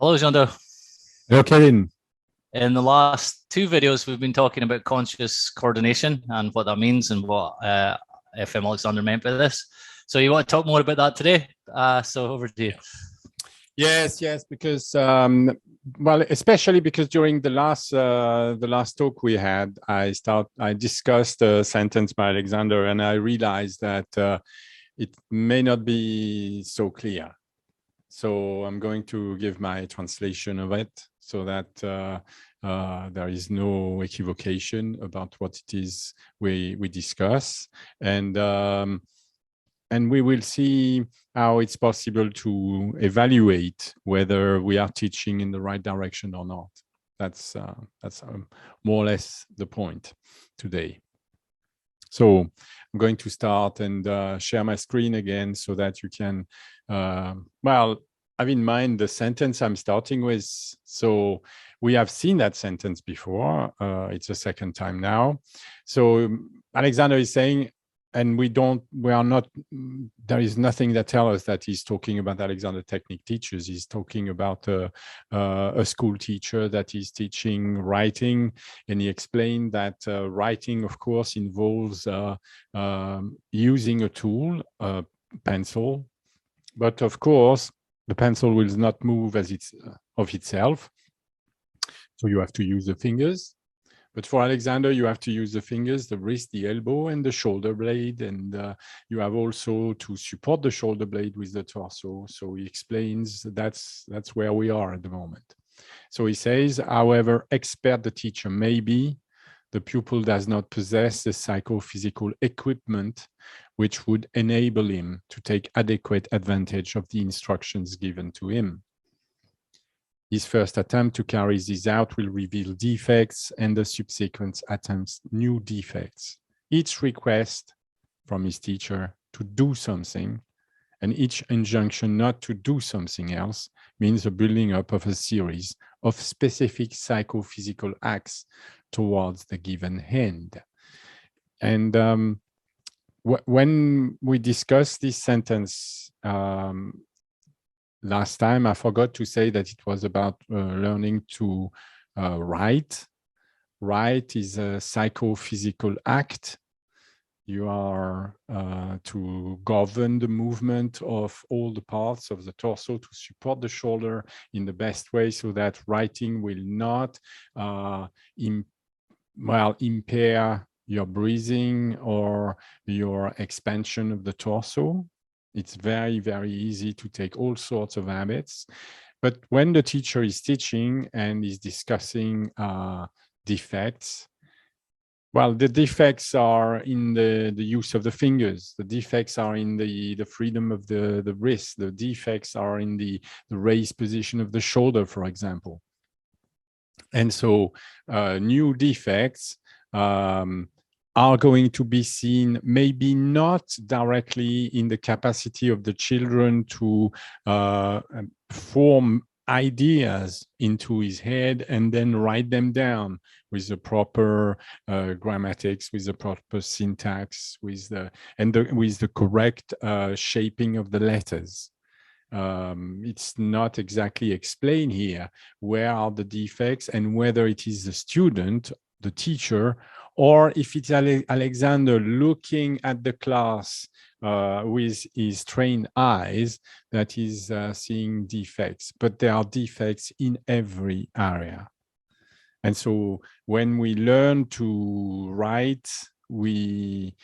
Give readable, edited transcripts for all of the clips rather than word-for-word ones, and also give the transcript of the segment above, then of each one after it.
Hello, Jeando. Hello, Kevin. In the last two videos, we've been talking about conscious coordination and what that means and what FM Alexander meant by this. So you want to talk more about that today? So over to you. Yes, because well, especially because during the last talk we had, I discussed a sentence by Alexander, and I realized that it may not be so clear. So I'm going to give my translation of it so that there is no equivocation about what it is we discuss, and we will see how it's possible to evaluate whether we are teaching in the right direction or not. That's more or less the point today. So I'm going to start and share my screen again so that you can, well, have in mind the sentence I'm starting with. So we have seen that sentence before. It's the second time now. So Alexander is saying, and there is nothing that tells us that he's talking about Alexander Technique teachers. He's talking about a school teacher that is teaching writing. And he explained that writing, of course, involves using a tool, a pencil. But of course, the pencil will not move of itself. So you have to use the fingers. But for Alexander, you have to use the fingers, the wrist, the elbow, and the shoulder blade. And you have also to support the shoulder blade with the torso. So he explains that's where we are at the moment. So he says, however expert the teacher may be, the pupil does not possess the psychophysical equipment which would enable him to take adequate advantage of the instructions given to him. His first attempt to carry this out will reveal defects, and the subsequent attempts new defects. Each request from his teacher to do something and each injunction not to do something else means the building up of a series of specific psychophysical acts towards the given end. And when we discussed this sentence last time, I forgot to say that it was about learning to write. Write is a psychophysical act. You are to govern the movement of all the parts of the torso to support the shoulder in the best way so that writing will not impair your breathing or your expansion of the torso. It's very, very easy to take all sorts of habits. But when the teacher is teaching and is discussing defects, well, the defects are in the use of the fingers. The defects are in the freedom of the wrist. The defects are in the raised position of the shoulder, for example. And so new defects are going to be seen, maybe not directly in the capacity of the children to form ideas into his head and then write them down with the proper grammatics, with the proper syntax, with the correct shaping of the letters. It's not exactly explained here where are the defects and whether it is the student, the teacher, or if it's Alexander looking at the class with his trained eyes that is seeing defects. But there are defects in every area. And so when we learn to write, we,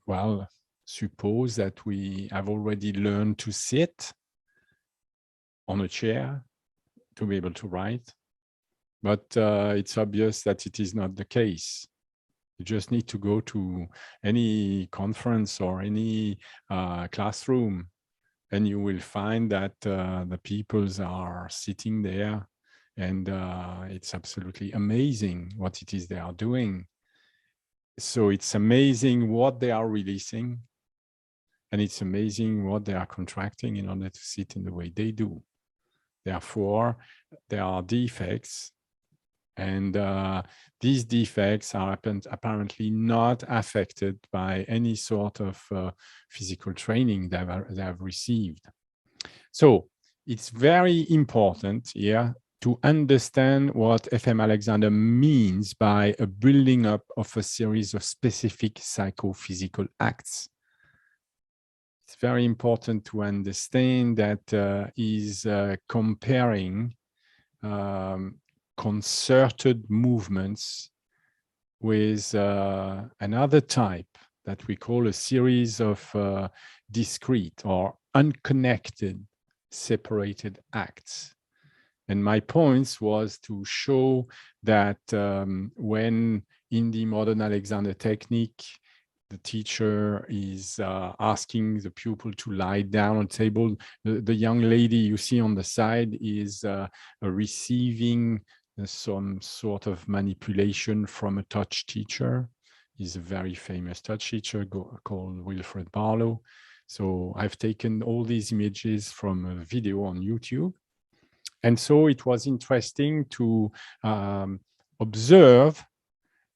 well, suppose that we have already learned to sit on a chair to be able to write. But it's obvious that it is not the case. You just need to go to any conference or any classroom, and you will find that the pupils are sitting there, and it's absolutely amazing what it is they are doing. So it's amazing what they are releasing, and it's amazing what they are contracting in order to sit in the way they do. Therefore, there are defects. And these defects are apparently not affected by any sort of physical training they have received. So it's very important here to understand what FM Alexander means by a building up of a series of specific psychophysical acts. It's very important to understand that he's comparing concerted movements with another type that we call a series of discrete or unconnected separated acts. And my points was to show that when in the modern Alexander technique, the teacher is asking the pupil to lie down on the table, the young lady you see on the side is receiving some sort of manipulation from a touch teacher. He's a very famous touch teacher called Wilfred Barlow. So I've taken all these images from a video on YouTube. And so it was interesting to observe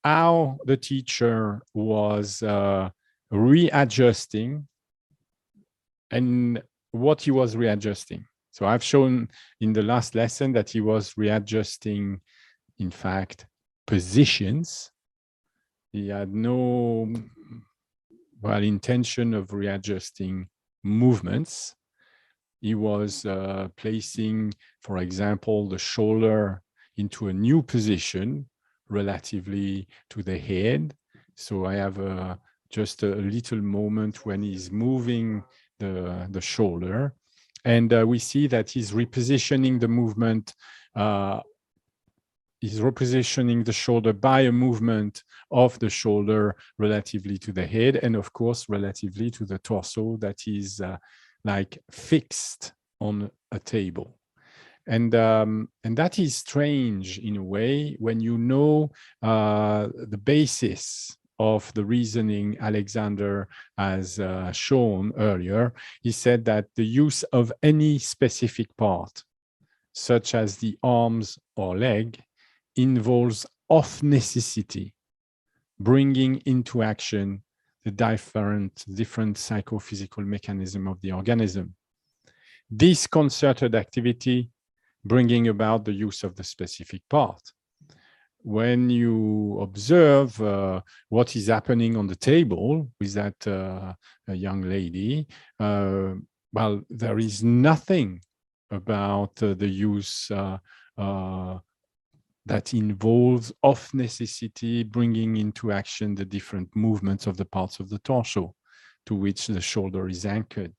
how the teacher was readjusting and what he was readjusting. So I've shown in the last lesson that he was readjusting, in fact, positions. He had no intention of readjusting movements. He was placing, for example, the shoulder into a new position relatively to the head. So I have just a little moment when he's moving the shoulder. And we see that he's repositioning the movement. He's repositioning the shoulder by a movement of the shoulder relatively to the head, and of course, relatively to the torso that is like fixed on a table. And that is strange in a way when you know the basis of the reasoning Alexander has shown earlier. He said that the use of any specific part, such as the arms or leg, involves of necessity bringing into action the different psychophysical mechanism of the organism. This concerted activity bringing about the use of the specific part. When you observe what is happening on the table with that young lady, well, there is nothing about the use that involves of necessity bringing into action the different movements of the parts of the torso to which the shoulder is anchored.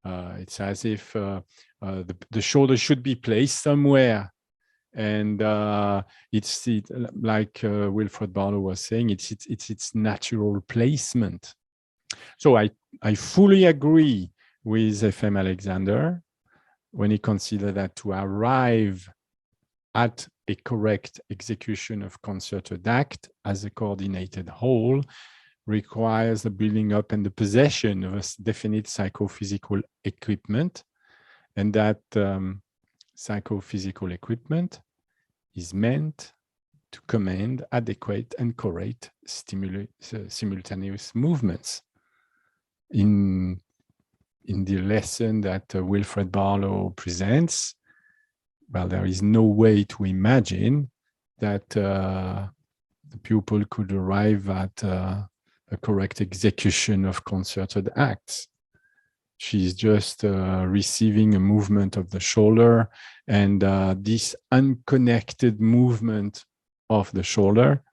It's as if the shoulder should be placed somewhere, and it's like Wilfred Barlow was saying, it's its natural placement. So I fully agree with FM Alexander when he considered that to arrive at a correct execution of concerted act as a coordinated whole requires the building up and the possession of a definite psychophysical equipment, and that psychophysical equipment is meant to command adequate and correct simultaneous movements. In the lesson that Wilfred Barlow presents, well, there is no way to imagine that the pupil could arrive at a correct execution of concerted acts. She's just receiving a movement of the shoulder, and this unconnected movement of the shoulder.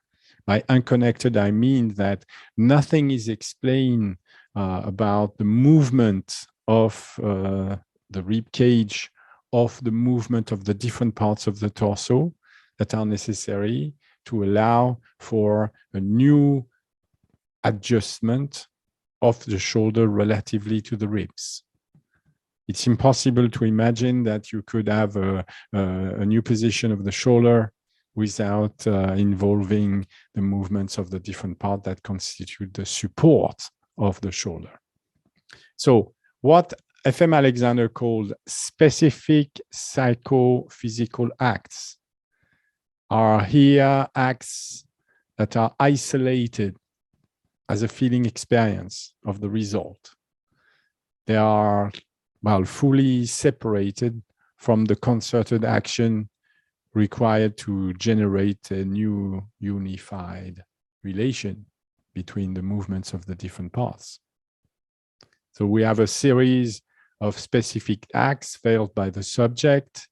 By unconnected, I mean that nothing is explained about the movement of the rib cage, of the movement of the different parts of the torso that are necessary to allow for a new adjustment of the shoulder relatively to the ribs. It's impossible to imagine that you could have a new position of the shoulder without involving the movements of the different parts that constitute the support of the shoulder. So what FM Alexander called specific psychophysical acts are here acts that are isolated as a feeling experience of the result. They are while fully separated from the concerted action required to generate a new unified relation between the movements of the different parts. So we have a series of specific acts felt by the subject,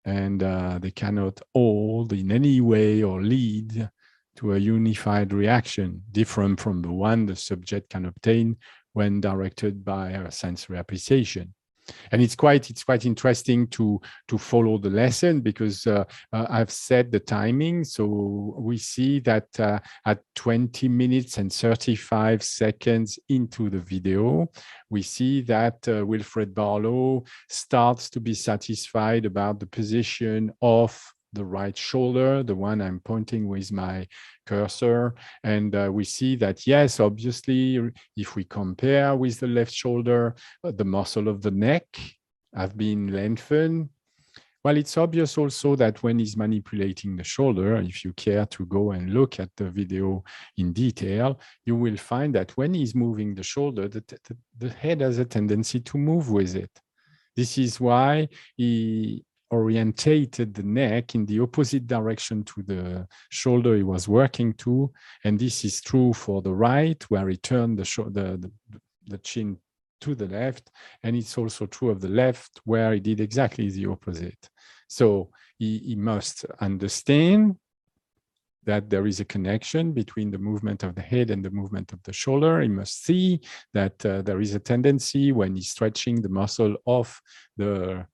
and they cannot all in any way or lead to a unified reaction different from the one the subject can obtain when directed by a sensory appreciation. And it's quite interesting to follow the lesson, because I've set the timing. So we see that at 20 minutes and 35 seconds into the video, we see that Wilfred Barlow starts to be satisfied about the position of the right shoulder, the one I'm pointing with my cursor. And we see that, yes, obviously, if we compare with the left shoulder, the muscle of the neck have been lengthened. Well, it's obvious also that when he's manipulating the shoulder, if you care to go and look at the video in detail, you will find that when he's moving the shoulder, the head has a tendency to move with it. This is why he orientated the neck in the opposite direction to the shoulder he was working to. And this is true for the right, where he turned the chin to the left. And it's also true of the left, where he did exactly the opposite. So he must understand that there is a connection between the movement of the head and the movement of the shoulder. He must see that there is a tendency when he's stretching the muscle of the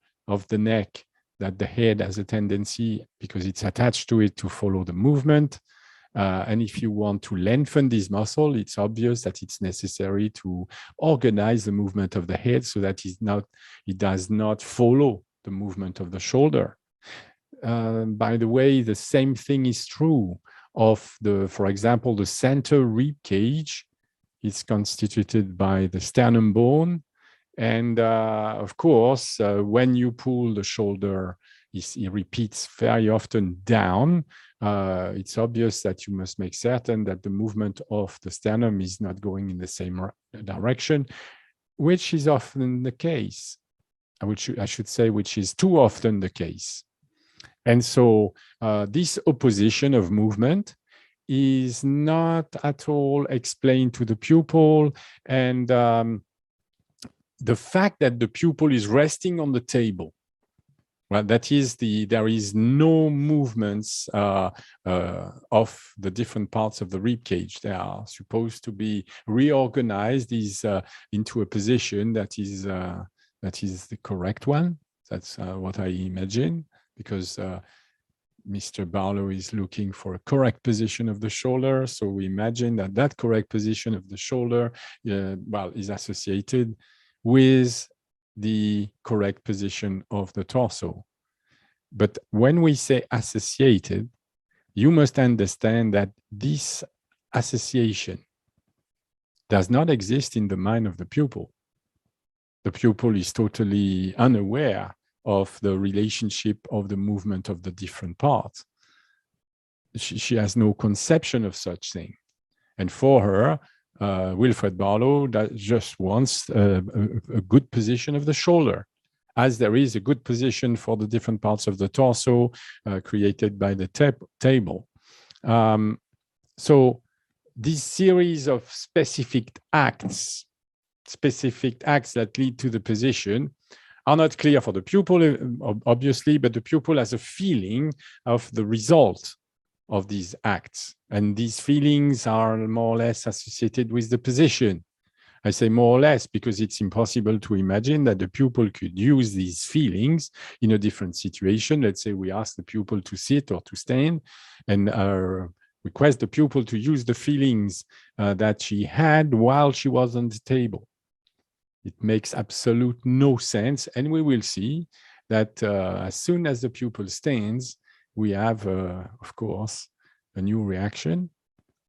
neck, that the head has a tendency, because it's attached to it, to follow the movement. And if you want to lengthen this muscle, it's obvious that it's necessary to organize the movement of the head so that it does not follow the movement of the shoulder. By the way, the same thing is true of for example, the center rib cage. It's constituted by the sternum bone. And of course, when you pull the shoulder, it repeats very often down. It's obvious that you must make certain that the movement of the sternum is not going in the same direction, which is often the case, which I should say, which is too often the case. And so this opposition of movement is not at all explained to the pupil. And the fact that the pupil is resting on the table, well, that is there is no movements of the different parts of the rib cage. They are supposed to be reorganized into a position that is the correct one. That's what I imagine, because Mr. Barlow is looking for a correct position of the shoulder. So we imagine that correct position of the shoulder, is associated with the correct position of the torso. But when we say associated, you must understand that this association does not exist in the mind of the pupil. The pupil is totally unaware of the relationship of the movement of the different parts. She has no conception of such thing. And for her, Wilfred Barlow just wants a good position of the shoulder, as there is a good position for the different parts of the torso created by the table. So this series of specific acts that lead to the position are not clear for the pupil, obviously, but the pupil has a feeling of the result of these acts. And these feelings are more or less associated with the position. I say more or less because it's impossible to imagine that the pupil could use these feelings in a different situation. Let's say we ask the pupil to sit or to stand, and request the pupil to use the feelings that she had while she was on the table. It makes absolute no sense. And we will see that as soon as the pupil stands, we have, of course, a new reaction.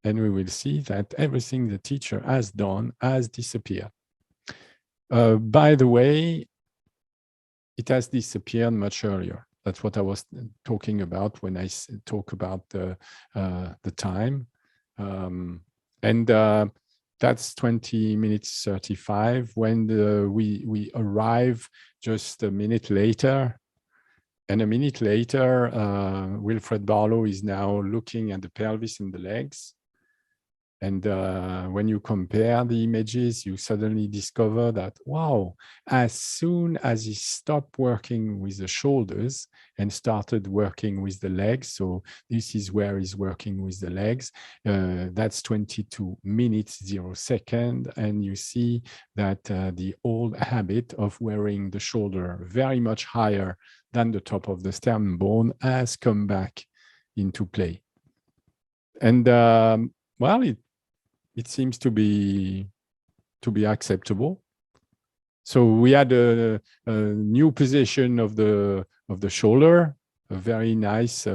And we will see that everything the teacher has done has disappeared. By the way, it has disappeared much earlier. That's what I was talking about when I talk about the time. that's 20 minutes 35. When we arrive just a minute later, and a minute later, Wilfred Barlow is now looking at the pelvis and the legs. And when you compare the images, you suddenly discover that, wow, as soon as he stopped working with the shoulders and started working with the legs, so this is where he's working with the legs, that's 22 minutes, 0 seconds. And you see that the old habit of wearing the shoulder very much higher than the top of the sternum bone has come back into play. And well, it seems to be acceptable. So we had a new position of the shoulder, a very nice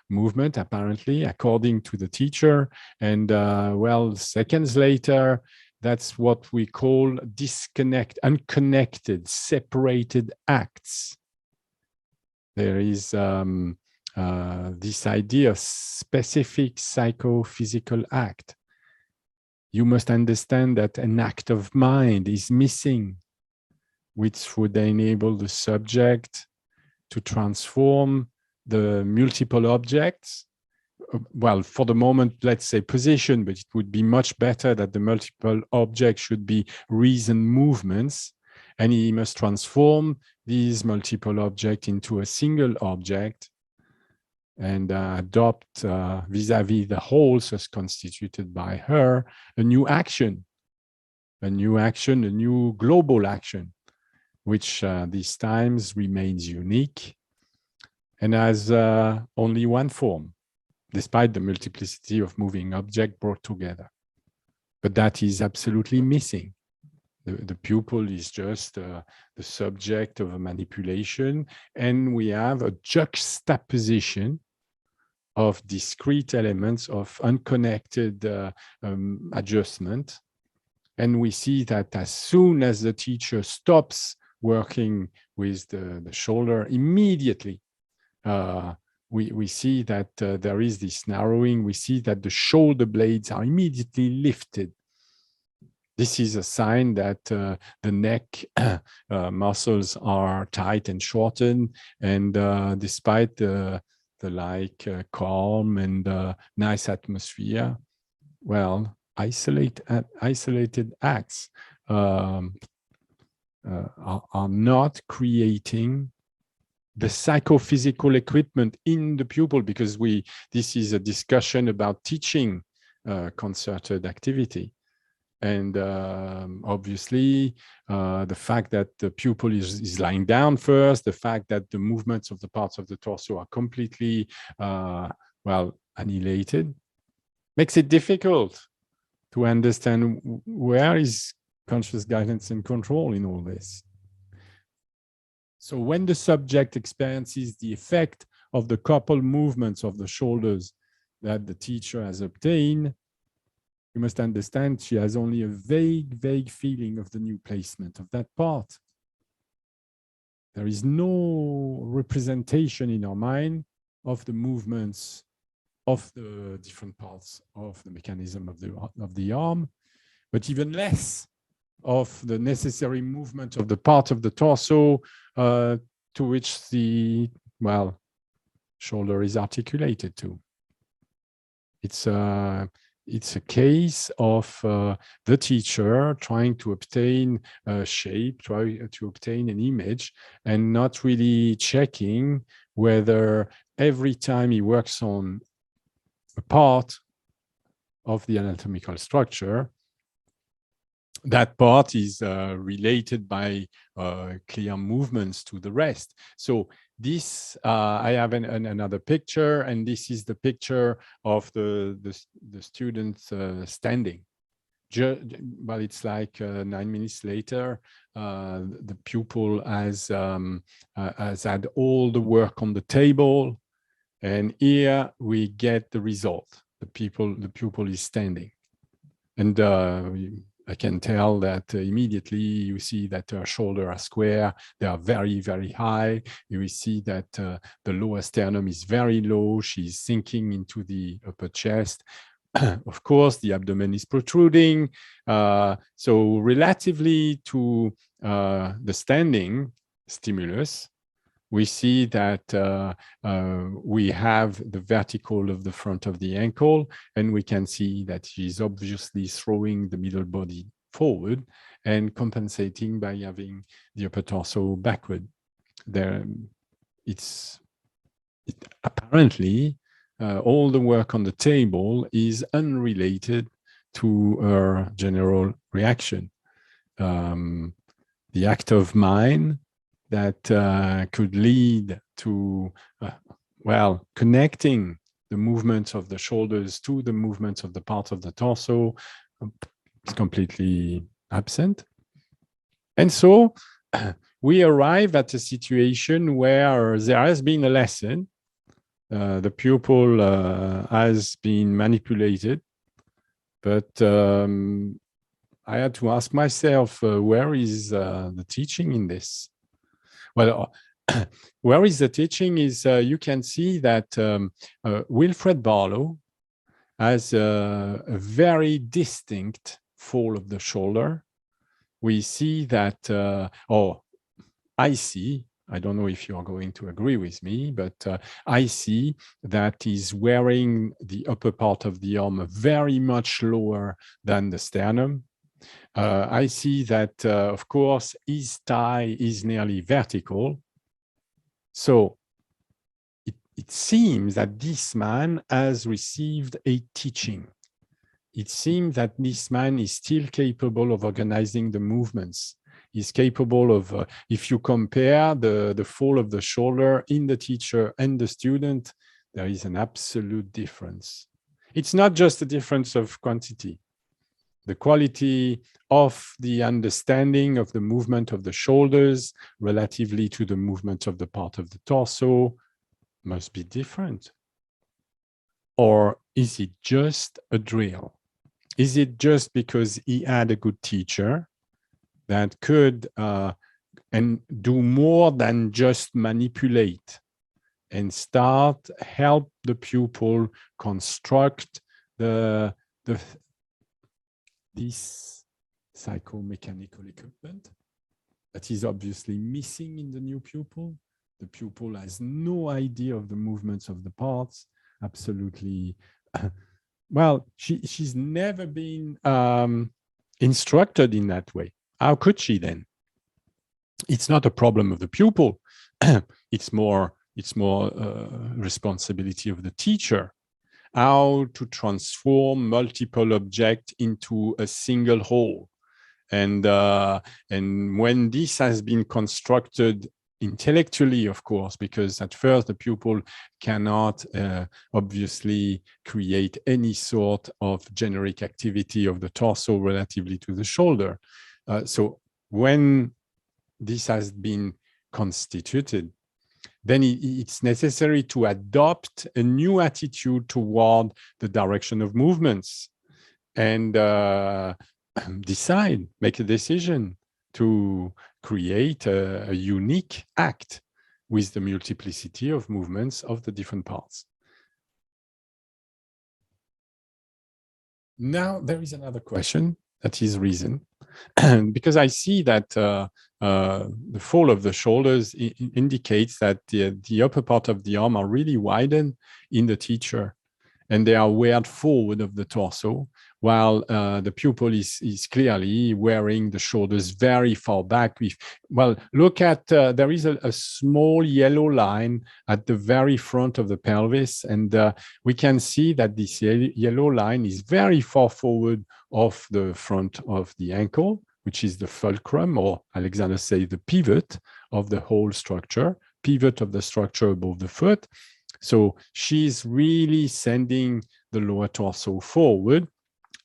movement, apparently, according to the teacher. And well, seconds later, that's what we call unconnected, separated acts. There is this idea of specific psychophysical act. You must understand that an act of mind is missing, which would enable the subject to transform the multiple objects. Well, for the moment, let's say position, but it would be much better that the multiple objects should be reason movements, and he must transform these multiple objects into a single object and adopt vis-a-vis the wholes as constituted by her, a new action, a new global action, which these times remains unique and has only one form, despite the multiplicity of moving objects brought together. But that is absolutely missing. The pupil is just the subject of a manipulation, and we have a juxtaposition of discrete elements of unconnected adjustment. And we see that as soon as the teacher stops working with the shoulder, immediately we see that there is this narrowing. We see that the shoulder blades are immediately lifted. This is a sign that the neck muscles are tight and shortened, and despite the calm and nice atmosphere, well, isolated acts are not creating the psychophysical equipment in the pupil, because this is a discussion about teaching concerted activity. And obviously, the fact that the pupil is lying down first, the fact that the movements of the parts of the torso are completely, well, annihilated, makes it difficult to understand where is conscious guidance and control in all this. So when the subject experiences the effect of the coupled movements of the shoulders that the teacher has obtained, you must understand she has only a vague feeling of the new placement of that part. There is no representation in our mind of the movements of the different parts of the mechanism of the arm, but even less of the necessary movement of the part of the torso to which the, well, shoulder is articulated to. It's a case of the teacher trying to obtain a shape, trying to obtain an image, and not really checking whether every time he works on a part of the anatomical structure, that part is related by clear movements to the rest. So this, I have another picture, and this is the picture of the students standing. Well, it's like 9 minutes later, the pupil has had all the work on the table, and here we get the result. The pupil is standing, and I can tell that immediately. You see that her shoulders are square. They are very, very high. You see that the lower sternum is very low. She's sinking into the upper chest. of course, the abdomen is protruding. So relatively to the standing stimulus, we see that we have the vertical of the front of the ankle, and we can see that she's obviously throwing the middle body forward and compensating by having the upper torso backward. Apparently, all the work on the table is unrelated to her general reaction. The act of mind that could lead to, connecting the movements of the shoulders to the movements of the part of the torso is completely absent. And so we arrive at a situation where there has been a lesson. The pupil has been manipulated, but I had to ask myself, where is the teaching in this? Well, where is the teaching is you can see that Wilfred Barlow has a very distinct fall of the shoulder. We see that, I see, I don't know if you are going to agree with me, but I see that he's wearing the upper part of the arm very much lower than the sternum. I see that, of course, his thigh is nearly vertical. So it seems that this man has received a teaching. It seems that this man is still capable of organizing the movements. He's capable of, if you compare the fall of the shoulder in the teacher and the student, there is an absolute difference. It's not just a difference of quantity. The quality of the understanding of the movement of the shoulders relatively to the movement of the part of the torso must be different. Or is it just a drill? Is it just because he had a good teacher that could and do more than just manipulate and help the pupil construct this psychomechanical equipment that is obviously missing in the new pupil? The pupil has no idea of the movements of the parts, absolutely. Well, she's never been instructed in that way. How could she then? It's not a problem of the pupil. It's more responsibility of the teacher. How to transform multiple objects into a single whole. And when this has been constructed intellectually, of course, because at first the pupil cannot obviously create any sort of generic activity of the torso relatively to the shoulder. So when this has been constituted, then it's necessary to adopt a new attitude toward the direction of movements and make a decision to create a unique act with the multiplicity of movements of the different parts. Now, there is another question that is reason, because I see that the fall of the shoulders indicates that the upper part of the arm are really widened in the teacher, and they are weared forward of the torso, while the pupil is clearly wearing the shoulders very far back. Look at, there is a small yellow line at the very front of the pelvis, and we can see that this yellow line is very far forward of the front of the ankle, which is the fulcrum, or Alexander says the pivot of the whole structure, pivot of the structure above the foot. So she's really sending the lower torso forward,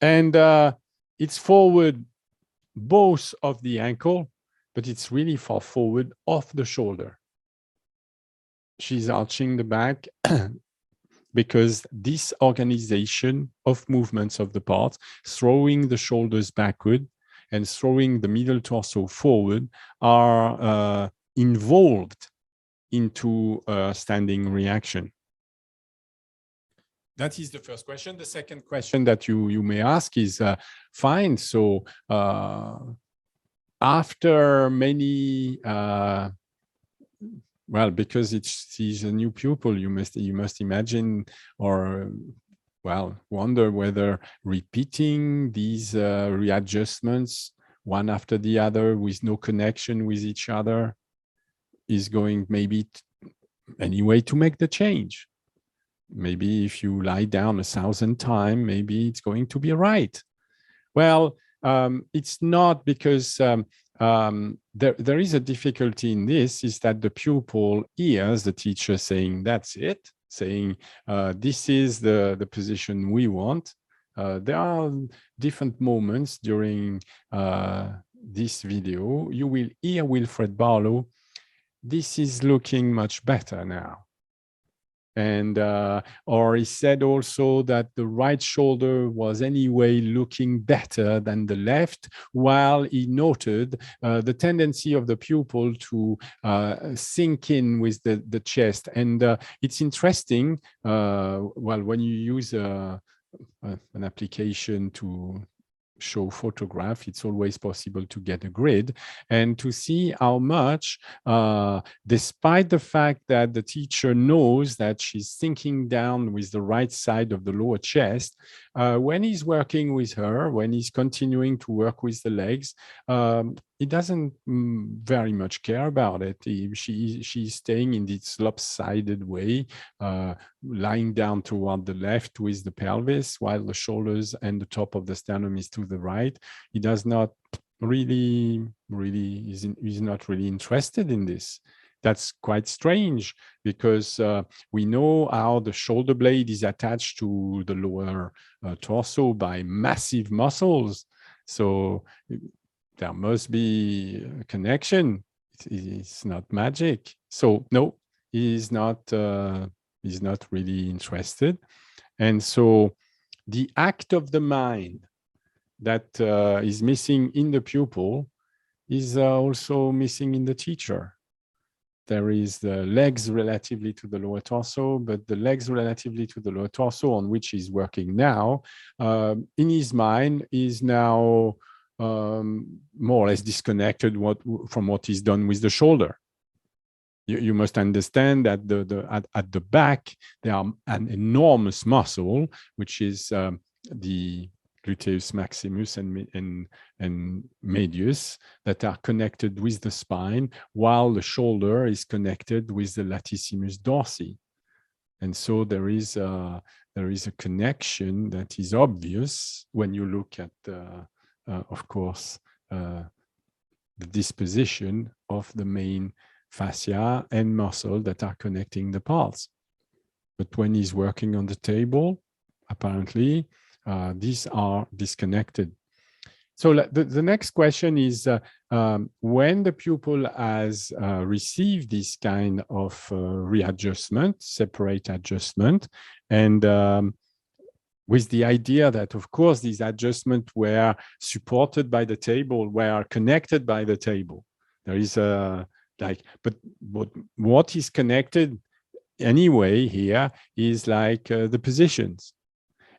and it's forward both of the ankle, but it's really far forward of the shoulder. She's arching the back because this organization of movements of the parts, throwing the shoulders backward and throwing the middle torso forward, are involved into a standing reaction. That is the first question. The second question that you may ask is, fine, so after many, well, because she's a new pupil, you must imagine, or well, wonder whether repeating these readjustments one after the other with no connection with each other is going maybe anyway to make the change. Maybe if you lie down 1,000 times, maybe it's going to be right. Well, it's not, because there is a difficulty in this, is that the pupil hears the teacher saying, that's it, saying, this is the position we want. There are different moments during this video. You will hear Wilfred Barlow, this is looking much better now. And or he said also that the right shoulder was anyway looking better than the left, while he noted the tendency of the pupil to sink in with the chest. And it's interesting, well, when you use an application to show photograph, it's always possible to get a grid and to see how much, despite the fact that the teacher knows that she's sinking down with the right side of the lower chest, when he's working with her, when he's continuing to work with the legs, he doesn't very much care about it. She's staying in this lopsided way, lying down toward the left with the pelvis, while the shoulders and the top of the sternum is to the right. He does not really is not really interested in this. That's quite strange, because we know how the shoulder blade is attached to the lower torso by massive muscles. So there must be a connection. It's not magic. So no, he's not really interested. And so the act of the mind that is missing in the pupil is also missing in the teacher. There is the legs relatively to the lower torso, but the legs relatively to the lower torso on which he's working now, in his mind, is now more or less disconnected from what is done with the shoulder. You must understand that at the back, there are an enormous muscle, which is the gluteus maximus and medius, that are connected with the spine, while the shoulder is connected with the latissimus dorsi. And so there is a connection that is obvious when you look at, of course, the disposition of the main fascia and muscle that are connecting the parts. But when he's working on the table, apparently, these are disconnected. So the next question is, when the pupil has received this kind of readjustment, separate adjustment, and with the idea that, of course, these adjustments were supported by the table, were connected by the table. There is but what is connected anyway here is like the positions.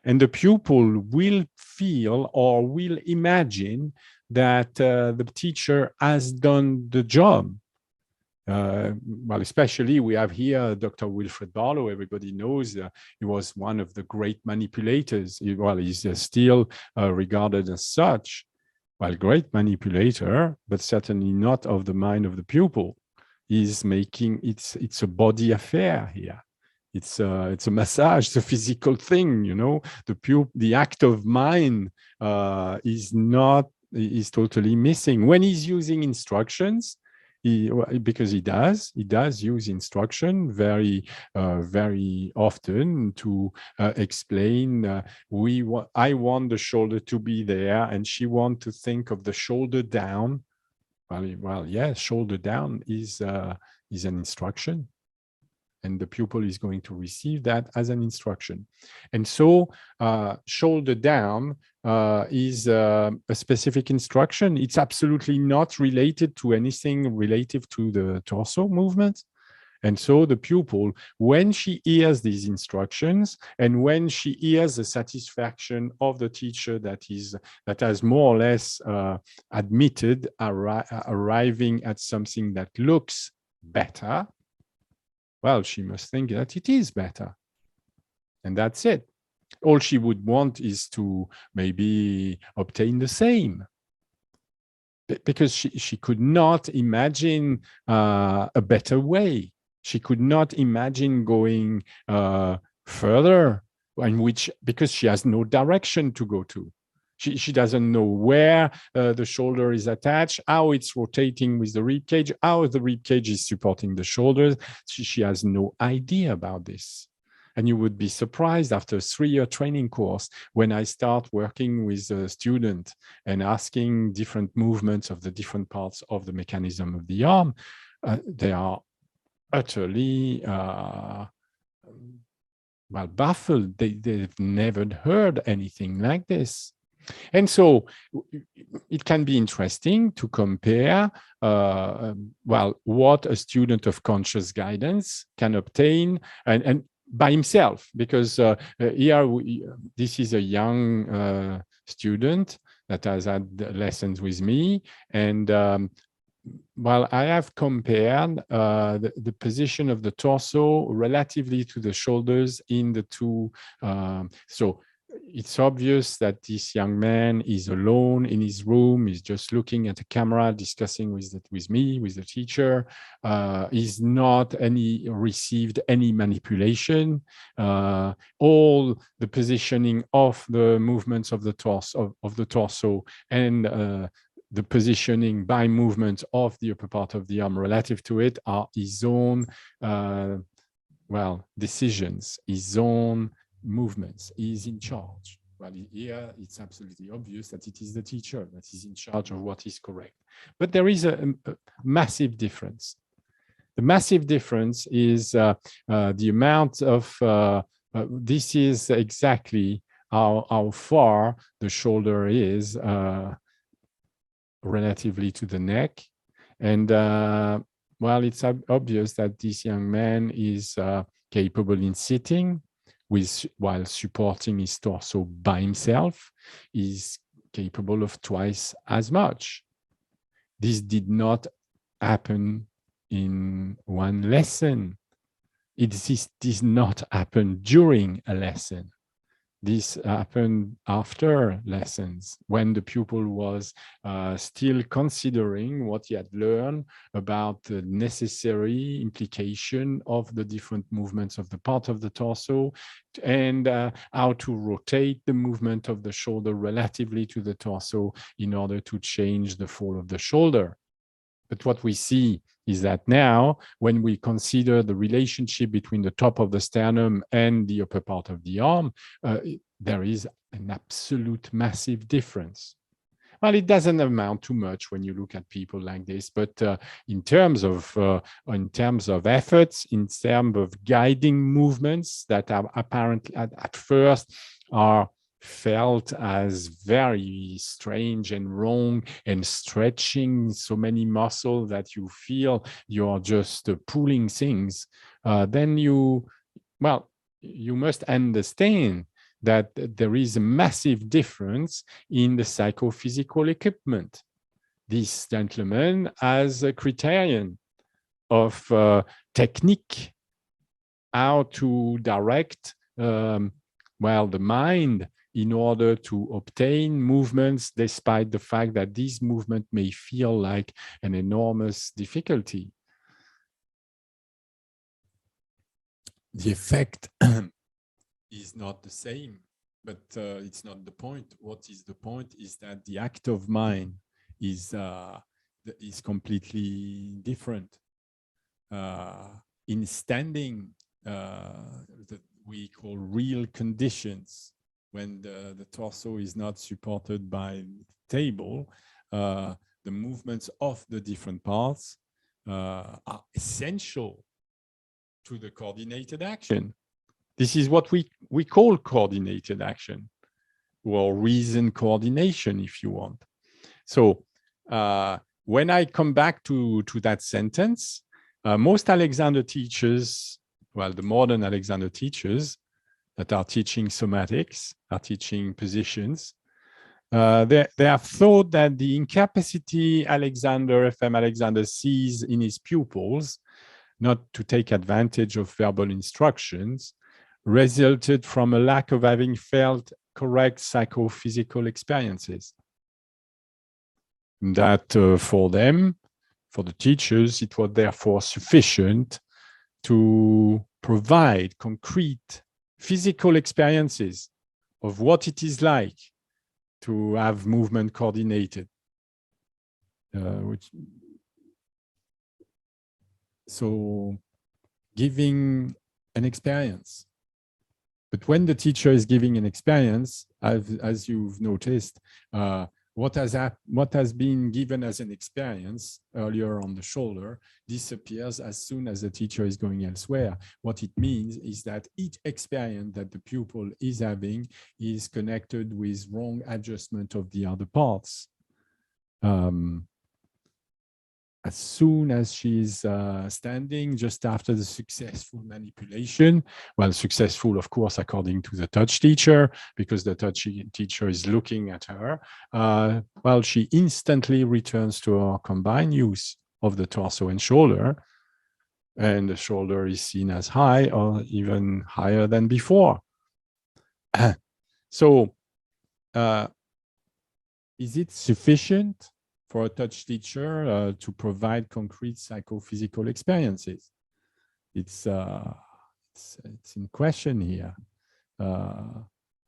And the pupil will feel or will imagine that the teacher has done the job. Well, especially we have here Dr. Wilfred Barlow. Everybody knows he was one of the great manipulators. Well, he's still regarded as such. Well, great manipulator, but certainly not of the mind of the pupil. He's making, it's a body affair here. It's a massage, it's a physical thing, you know. The act of mind is totally missing. When he's using instructions, because he does use instruction very often to explain. I want the shoulder to be there, and she wants to think of the shoulder down. Well, yeah, shoulder down is an instruction. And the pupil is going to receive that as an instruction. And so shoulder down is a specific instruction. It's absolutely not related to anything relative to the torso movement. And so the pupil, when she hears these instructions and when she hears the satisfaction of the teacher that has more or less admitted arriving at something that looks better, well, she must think that it is better. And that's it. All she would want is to maybe obtain the same, because she could not imagine a better way. She could not imagine going further, because she has no direction to go to. She doesn't know where the shoulder is attached, how it's rotating with the rib cage, how the rib cage is supporting the shoulders. She has no idea about this. And you would be surprised after a 3-year training course, when I start working with a student and asking different movements of the different parts of the mechanism of the arm, they are utterly baffled. They've never heard anything like this. And so it can be interesting to compare what a student of conscious guidance can obtain and by himself, because here this is a young student that has had lessons with me, and I have compared the position of the torso relatively to the shoulders in the two. So it's obvious that this young man is alone in his room. He's just looking at the camera, discussing with me, with the teacher. He's not received any manipulation. All the positioning of the movements of the torso and the positioning by movement of the upper part of the arm relative to it are his own decisions, his own movements. He is in charge. Well, here it's absolutely obvious that it is the teacher that is in charge of what is correct. But there is a massive difference. The massive difference is the amount of, this is exactly how far the shoulder is relatively to the neck. And it's obvious that this young man is capable in sitting, while supporting his torso by himself, is capable of twice as much. This did not happen in one lesson. This did not happen during a lesson. This happened after lessons, when the pupil was still considering what he had learned about the necessary implication of the different movements of the part of the torso, and how to rotate the movement of the shoulder relatively to the torso in order to change the fall of the shoulder. But what we see is that now, when we consider the relationship between the top of the sternum and the upper part of the arm, there is an absolute massive difference. Well, it doesn't amount to much when you look at people like this, but in terms of efforts, in terms of guiding movements that are apparently at first are felt as very strange and wrong, and stretching so many muscles that you feel you're just pulling things, then you must understand that there is a massive difference in the psychophysical equipment. This gentleman has a criterion of technique, how to direct the mind in order to obtain movements, despite the fact that these movements may feel like an enormous difficulty. The effect is not the same, but it's not the point. What is the point is that the act of mind is completely different. In standing, that we call real conditions, when the torso is not supported by the table, the movements of the different parts are essential to the coordinated action. This is what we call coordinated action, or reason coordination, if you want. So when I come back to that sentence, Most Alexander teachers, well, the modern Alexander teachers that are teaching somatics, are teaching positions, they have thought that the incapacity FM Alexander sees in his pupils not to take advantage of verbal instructions resulted from a lack of having felt correct psychophysical experiences. That for them, for the teachers, it was therefore sufficient to provide concrete physical experiences of what it is like to have movement coordinated. So giving an experience. But when the teacher is giving an experience, as you've noticed, what has been given as an experience earlier on the shoulder disappears as soon as the teacher is going elsewhere. What it means is that each experience that the pupil is having is connected with wrong adjustment of the other parts. As soon as she's standing, just after the successful manipulation, well, successful, of course, according to the touch teacher, because the touch teacher is looking at her, well, she instantly returns to her combined use of the torso and shoulder, and the shoulder is seen as high or even higher than before. So, is it sufficient for a touch teacher to provide concrete psychophysical experiences? It's in question here.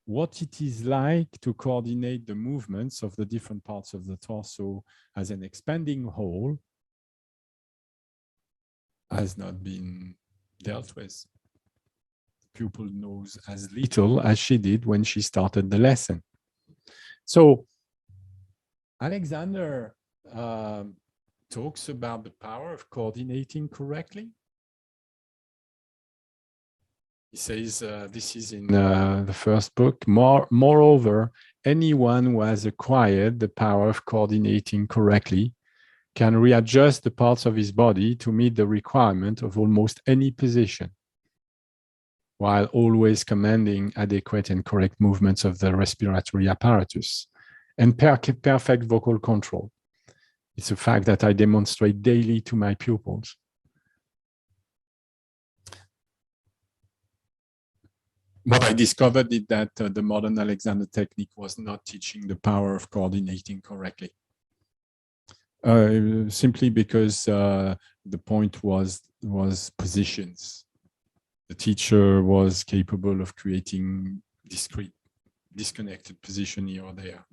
What it is like to coordinate the movements of the different parts of the torso as an expanding whole has not been dealt with. The pupil knows as little as she did when she started the lesson. So Alexander talks about the power of coordinating correctly. He says, this is in the first book, moreover, anyone who has acquired the power of coordinating correctly can readjust the parts of his body to meet the requirement of almost any position, while always commanding adequate and correct movements of the respiratory apparatus and perfect vocal control. It's a fact that I demonstrate daily to my pupils. What I discovered is that the modern Alexander technique was not teaching the power of coordinating correctly. Simply because the point was positions. The teacher was capable of creating disconnected position here or there.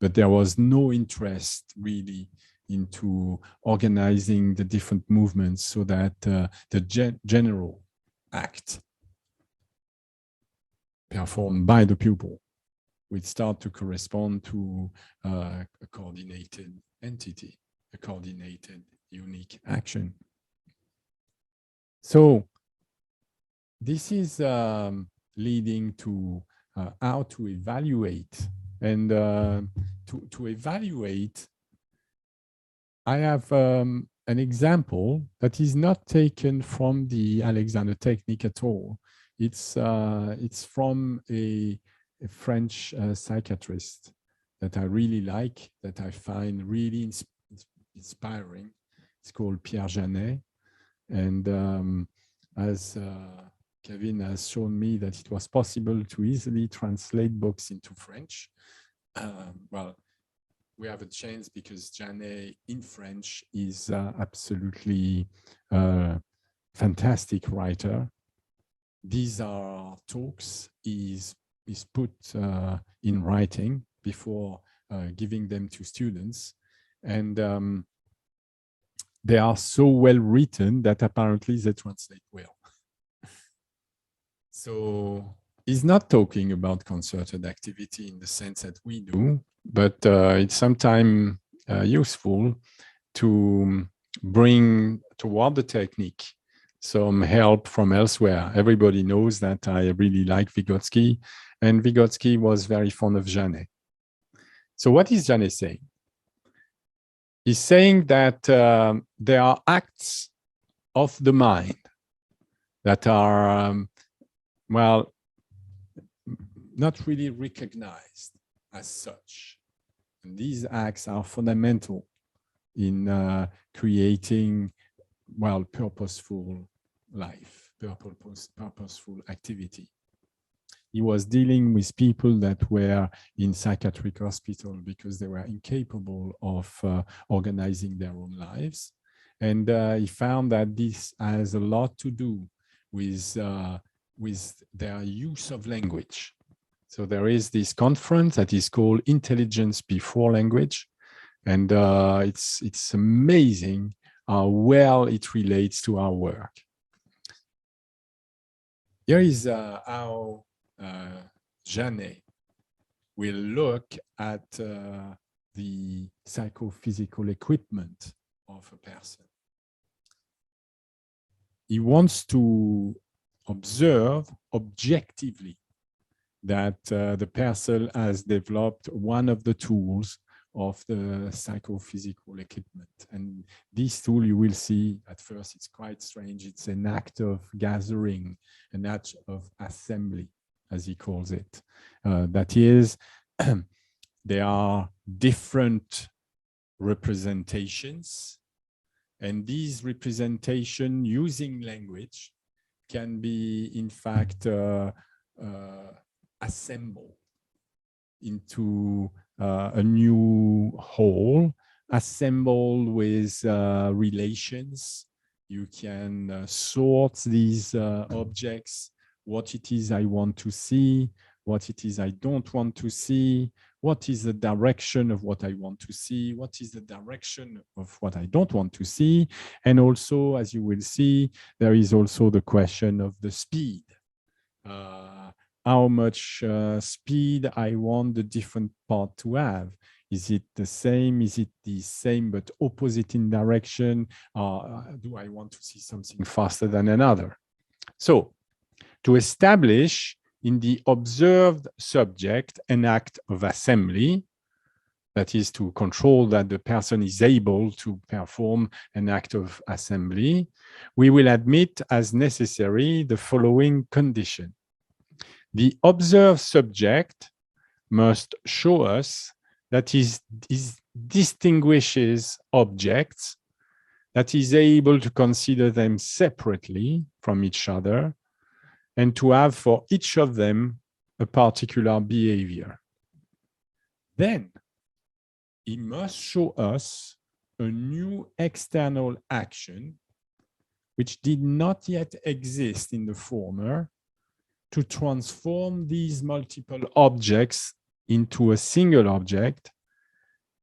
But there was no interest really into organizing the different movements so that the general act performed by the pupil would start to correspond to a coordinated entity, a coordinated unique action. So this is leading to how to evaluate. And to evaluate, I have an example that is not taken from the Alexander technique at all. It's from a French psychiatrist that I really like, that I find really inspiring. It's called Pierre Janet. And as Kevin has shown me that it was possible to easily translate books into French. Well, we have a chance because Janet in French is absolutely fantastic writer. These are talks is put in writing before giving them to students. And they are so well written that apparently they translate well. So he's not talking about concerted activity in the sense that we do, but it's sometimes useful to bring toward the technique some help from elsewhere. Everybody knows that I really like Vygotsky, and Vygotsky was very fond of Janet. So what is Janet saying? He's saying that there are acts of the mind that are, well, not really recognized as such. And these acts are fundamental in creating, well, purposeful life, purposeful activity. He was dealing with people that were in psychiatric hospital because they were incapable of organizing their own lives. And he found that this has a lot to do with their use of language. So there is this conference that is called Intelligence Before Language. And it's amazing how well it relates to our work. Here is how Jeanne will look at the psychophysical equipment of a person. He wants to observe objectively that the person has developed one of the tools of the psychophysical equipment. And this tool, you will see at first, it's quite strange. It's an act of gathering, an act of assembly, as he calls it. That is, there are different representations, and these representations using language can be, in fact, assembled into a new whole, assembled with relations. You can sort these objects, what it is I want to see, what it is I don't want to see, what is the direction of what I want to see, what is the direction of what I don't want to see. And also, as you will see, there is also the question of the speed. How much speed I want the different part to have. Is it the same? Is it the same but opposite in direction? Do I want to see something faster than another? So, to establish in the observed subject an act of assembly, that is to control that the person is able to perform an act of assembly, we will admit as necessary the following condition. The observed subject must show us that he distinguishes objects, that is able to consider them separately from each other, and to have for each of them a particular behavior. Then he must show us a new external action which did not yet exist in the former, to transform these multiple objects into a single object.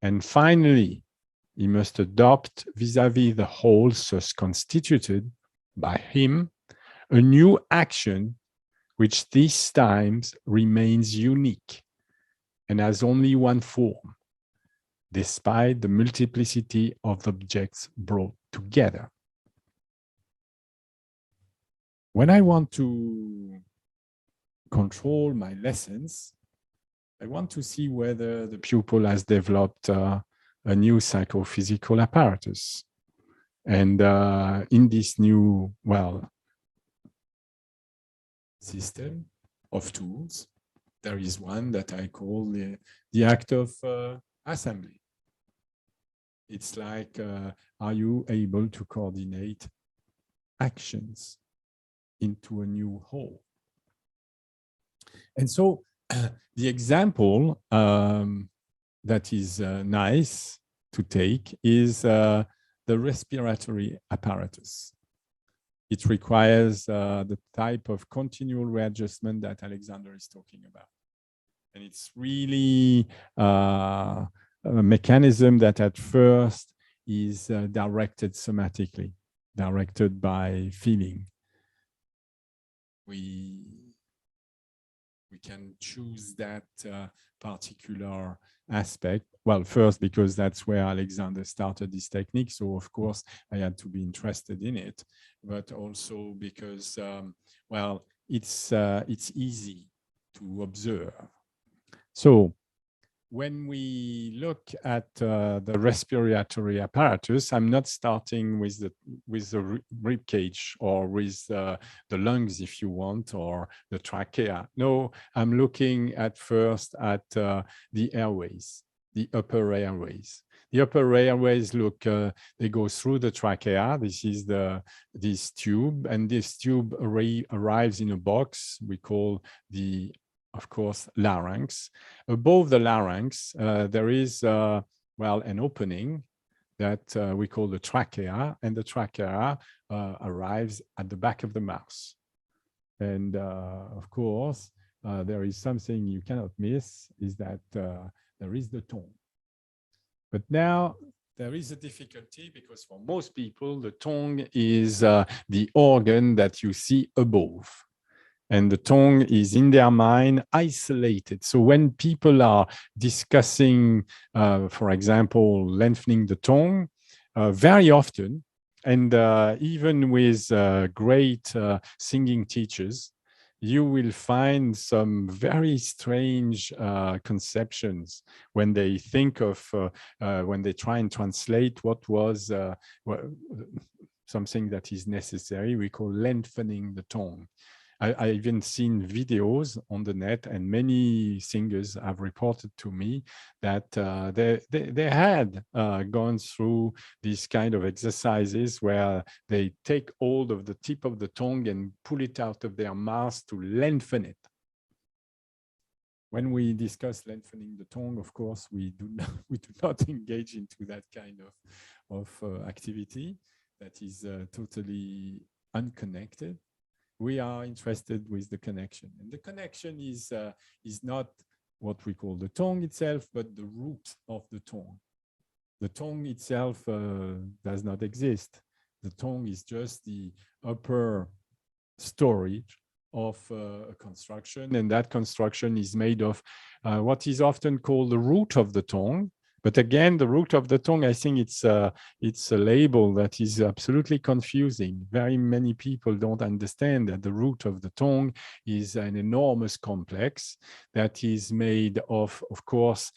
And finally, he must adopt vis-à-vis the whole thus constituted by him a new action which this time remains unique and has only one form, despite the multiplicity of objects brought together. When I want to control my lessons, I want to see whether the pupil has developed a new psychophysical apparatus. And in this new, well, system of tools, there is one that I call the act of assembly. It's like, are you able to coordinate actions into a new whole? And so the example that is nice to take is the respiratory apparatus. It requires the type of continual readjustment that Alexander is talking about. And it's really a mechanism that at first is directed somatically, directed by feeling. We can choose that particular aspect. Well, first, because that's where Alexander started this technique. So, of course, I had to be interested in it. But also because, well, it's easy to observe. So, when we look at the respiratory apparatus, I'm not starting with the rib cage or with the lungs, if you want, or the trachea. No, I'm looking at first at the airways, the upper airways. The upper airways they go through the trachea. This is this tube, and this tube arrives in a box we call of course, larynx. Above the larynx, there is, well, an opening that we call the trachea, and the trachea arrives at the back of the mouth. And of course, there is something you cannot miss, is that there is the tongue. But now there is a difficulty, because for most people, the tongue is the organ that you see above. And the tongue is, in their mind, isolated. So when people are discussing, for example, lengthening the tongue, very often, and even with great singing teachers, you will find some very strange conceptions when they think of, when they try and translate what was something that is necessary. We call lengthening the tongue. I even seen videos on the net, and many singers have reported to me that they had gone through these kind of exercises where they take hold of the tip of the tongue and pull it out of their mouth to lengthen it. When we discuss lengthening the tongue, of course, we do not engage into that kind of activity that is totally unconnected. We are interested with the connection, and the connection is not what we call the tongue itself, but the root of the tongue. The tongue itself does not exist. The tongue is just the upper storage of a construction, and that construction is made of what is often called the root of the tongue. But again, the root of the tongue, I think it's a label that is absolutely confusing. Very many people don't understand that the root of the tongue is an enormous complex that is made of course,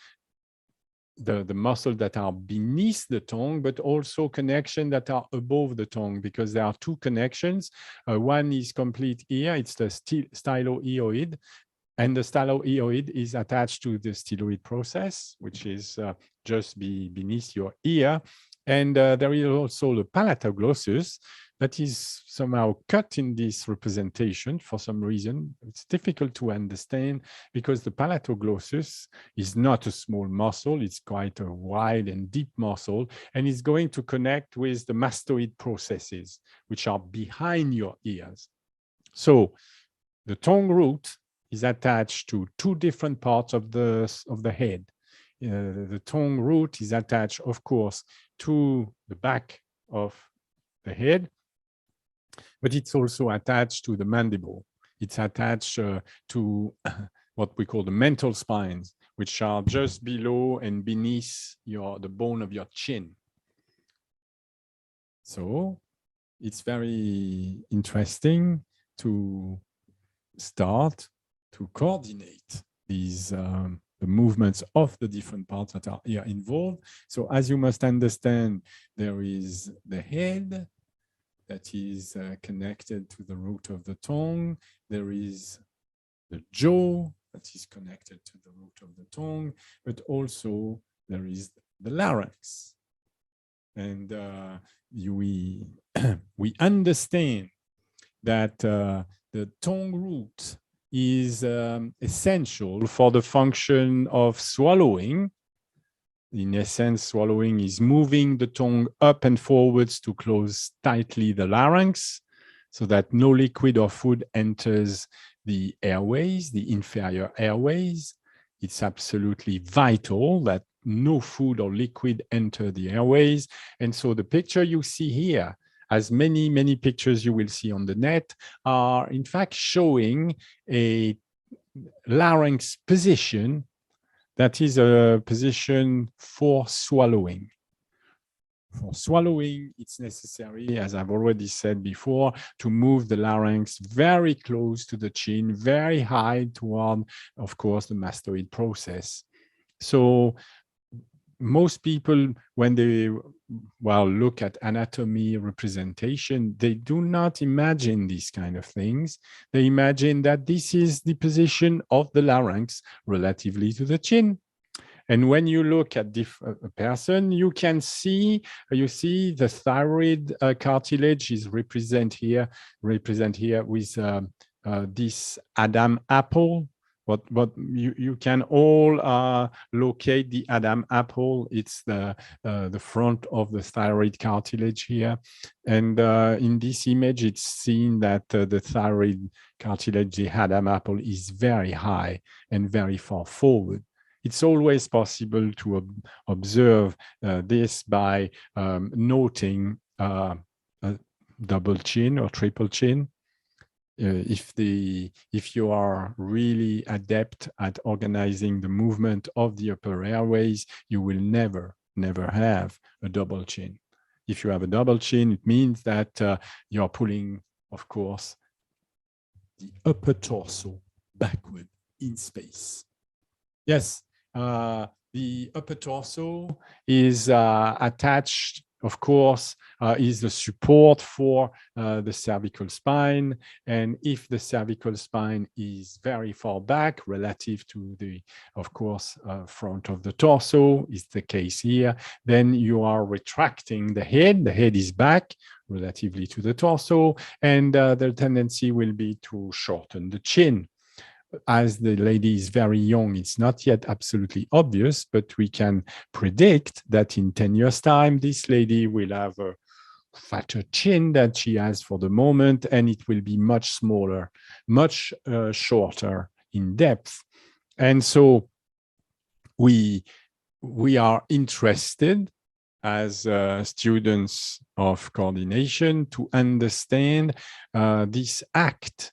the muscles that are beneath the tongue, but also connections that are above the tongue, because there are two connections. One is complete ear, it's the stylohyoid. And the stylohyoid is attached to the styloid process, which is just beneath your ear. And there is also the palatoglossus that is somehow cut in this representation for some reason. It's difficult to understand, because the palatoglossus is not a small muscle. It's quite a wide and deep muscle, and it's going to connect with the mastoid processes, which are behind your ears. So the tongue root is attached to two different parts of the head. The tongue root is attached, of course, to the back of the head, but it's also attached to the mandible. It's attached to what we call the mental spines, which are just below and beneath the bone of your chin. So it's very interesting to start to coordinate these the movements of the different parts that are here involved. So as you must understand, there is the head that is connected to the root of the tongue. There is the jaw that is connected to the root of the tongue, but also there is the larynx. And we understand that the tongue root is essential for the function of swallowing. In essence, swallowing is moving the tongue up and forwards to close tightly the larynx, so that no liquid or food enters the airways, the inferior airways. It's absolutely vital that no food or liquid enter the airways. And so the picture you see here, as many pictures you will see on the net, are in fact showing a larynx position that is a position for swallowing. For swallowing, it's necessary, as I've already said before, to move the larynx very close to the chin, very high toward, of course, the mastoid process. So most people, when they look at anatomy representation, they do not imagine these kind of things. They imagine that this is the position of the larynx relatively to the chin. And when you look at a person, you can see, the thyroid cartilage is represent here with this Adam apple. But you can all locate the Adam apple. It's the front of the thyroid cartilage here. And in this image, it's seen that the thyroid cartilage, the Adam apple, is very high and very far forward. It's always possible to observe this by noting a double chin or triple chin. If you are really adept at organizing the movement of the upper airways, you will never have a double chin. If you have a double chin, it means that you are pulling, of course, the upper torso backward in space. Yes, the upper torso is attached, of course, is the support for the cervical spine. And if the cervical spine is very far back relative to the, of course, front of the torso, is the case here, then you are retracting the head. The head is back relatively to the torso, and the tendency will be to shorten the chin. As the lady is very young, it's not yet absolutely obvious, but we can predict that in 10 years' time, this lady will have a fatter chin than she has for the moment, and it will be much smaller, much shorter in depth. And so we are interested as students of coordination to understand this act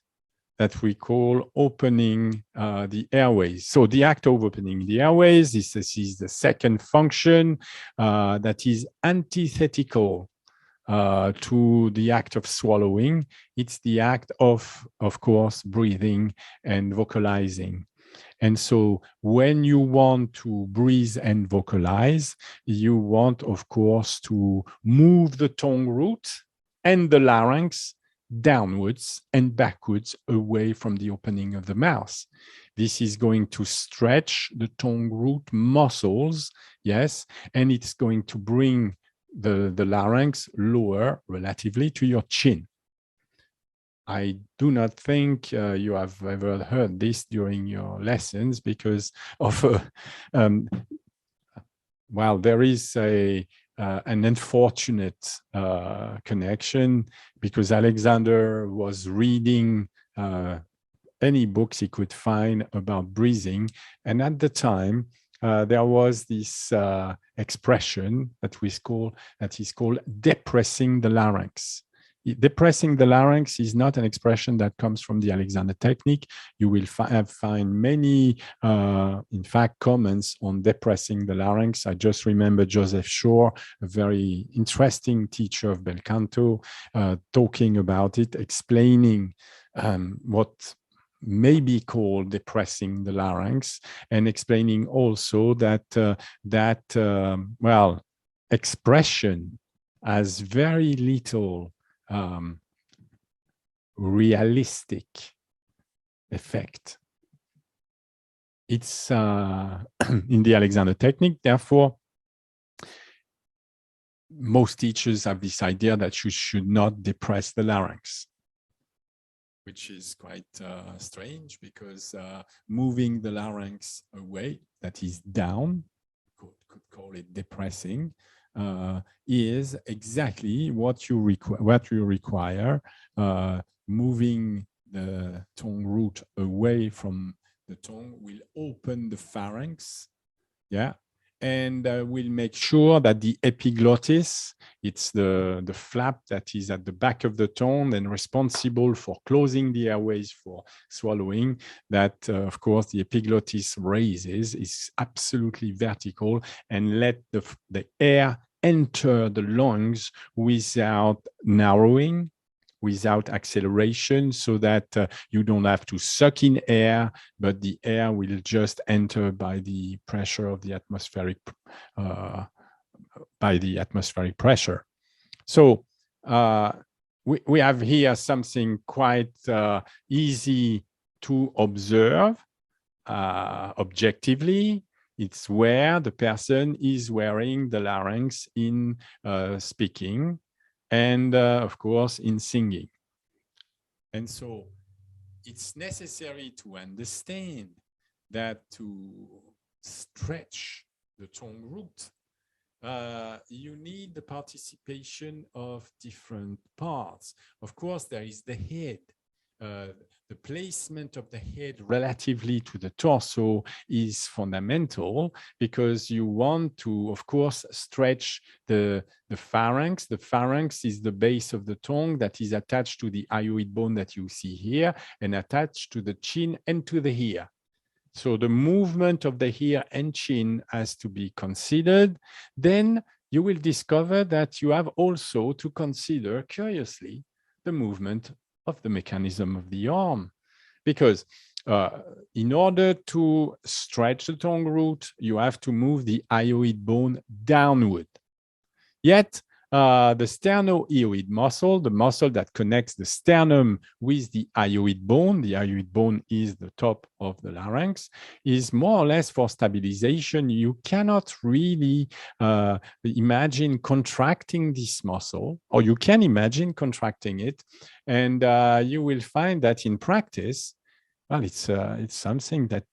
that we call opening the airways. So the act of opening the airways, this is the second function that is antithetical to the act of swallowing. It's the act of course, breathing and vocalizing. And so when you want to breathe and vocalize, you want, of course, to move the tongue root and the larynx downwards and backwards away from the opening of the mouth. This is going to stretch the tongue root muscles, yes, and it's going to bring the larynx lower relatively to your chin. I do not think you have ever heard this during your lessons because of, there is an unfortunate connection, because Alexander was reading any books he could find about breathing. And at the time, there was this expression that is called depressing the larynx. Depressing the larynx is not an expression that comes from the Alexander technique. You will find many, in fact, comments on depressing the larynx. I just remember Joseph Shore, a very interesting teacher of Belkanto, talking about it, explaining what may be called depressing the larynx, and explaining also that expression has very little realistic effect. It's in the Alexander technique. Therefore, most teachers have this idea that you should not depress the larynx, which is quite strange, because moving the larynx away, that is down, could call it depressing, is exactly what you require. Moving the tongue root away from the tongue will open the pharynx, yeah, and will make sure that the epiglottis, it's the flap that is at the back of the tongue and responsible for closing the airways for swallowing, that of course the epiglottis raises, is absolutely vertical, and let the air enter the lungs without narrowing without acceleration, so that you don't have to suck in air, but the air will just enter by the pressure of the atmospheric pressure. So we have here something quite easy to observe objectively. It's where the person is wearing the larynx in speaking and, of course, in singing. And so it's necessary to understand that to stretch the tongue root, you need the participation of different parts. Of course, there is the head. The placement of the head relatively to the torso is fundamental, because you want to, of course, stretch the pharynx. The pharynx is the base of the tongue that is attached to the hyoid bone that you see here and attached to the chin and to the ear. So the movement of the ear and chin has to be considered. Then you will discover that you have also to consider, curiously, the movement of the mechanism of the arm. Because in order to stretch the tongue root, you have to move the hyoid bone downward. Yet, the sternohyoid muscle, the muscle that connects the sternum with the hyoid bone is the top of the larynx, is more or less for stabilization. You cannot really imagine contracting this muscle, or you can imagine contracting it, and you will find that in practice, well, it's something that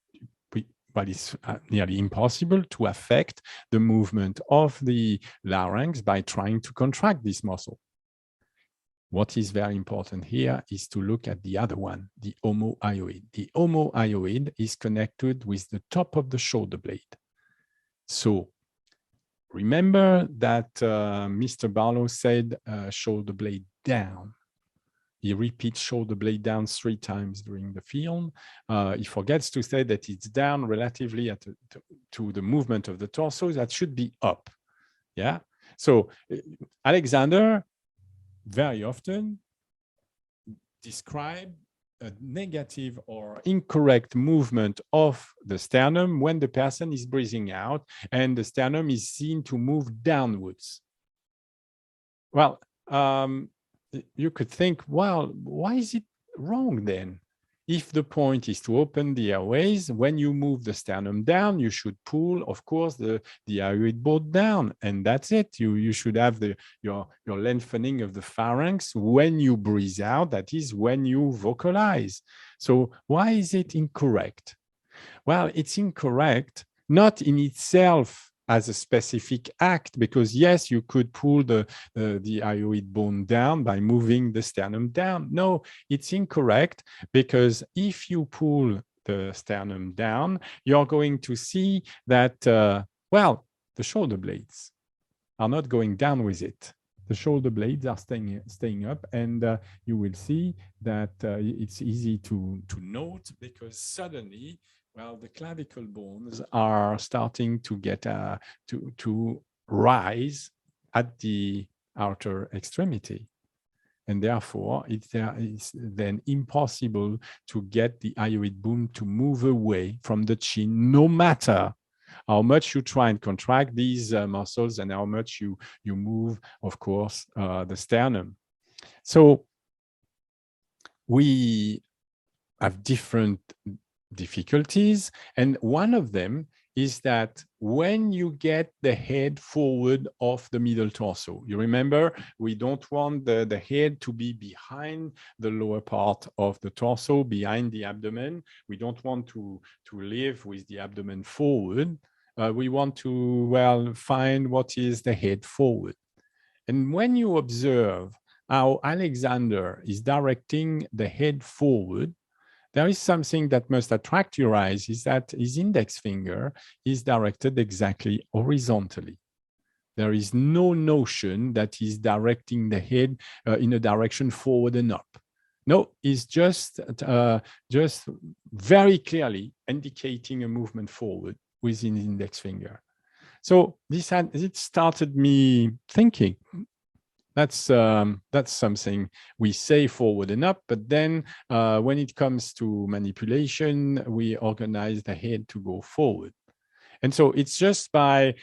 it's nearly impossible to affect the movement of the larynx by trying to contract this muscle. What is very important here is to look at the other one, the omohyoid. The omohyoid is connected with the top of the shoulder blade. So remember that Mr. Barlow said shoulder blade down. He repeats shoulder blade down 3 times during the film. He forgets to say that it's down relatively to the movement of the torso. That should be up. Yeah. So Alexander very often describe a negative or incorrect movement of the sternum when the person is breathing out and the sternum is seen to move downwards. Well, you could think, well, why is it wrong then? If the point is to open the airways, when you move the sternum down, you should pull, of course, the hyoid bone down, and that's it. You should have your lengthening of the pharynx when you breathe out, that is when you vocalize. So why is it incorrect? Well, it's incorrect, not in itself as a specific act, because yes, you could pull the hyoid bone down by moving the sternum down. No, it's incorrect, because if you pull the sternum down, you're going to see that, well, the shoulder blades are not going down with it. The shoulder blades are staying up, and you will see that it's easy to note, because suddenly, well, the clavicle bones are starting to get to rise at the outer extremity. And therefore, it's then impossible to get the hyoid bone to move away from the chin, no matter how much you try and contract these muscles and how much you move, of course, the sternum. So we have different difficulties, and one of them is that when you get the head forward of the middle torso, you remember we don't want the head to be behind the lower part of the torso, behind the abdomen. We don't want to live with the abdomen forward. We want to, well, find what is the head forward. And when you observe how Alexander is directing the head forward, there is something that must attract your eyes, is that his index finger is directed exactly horizontally. There is no notion that he's directing the head in a direction forward and up. No, he's just very clearly indicating a movement forward with his index finger. So it started me thinking, That's something we say forward and up, but then when it comes to manipulation, we organize the head to go forward. And so it's just by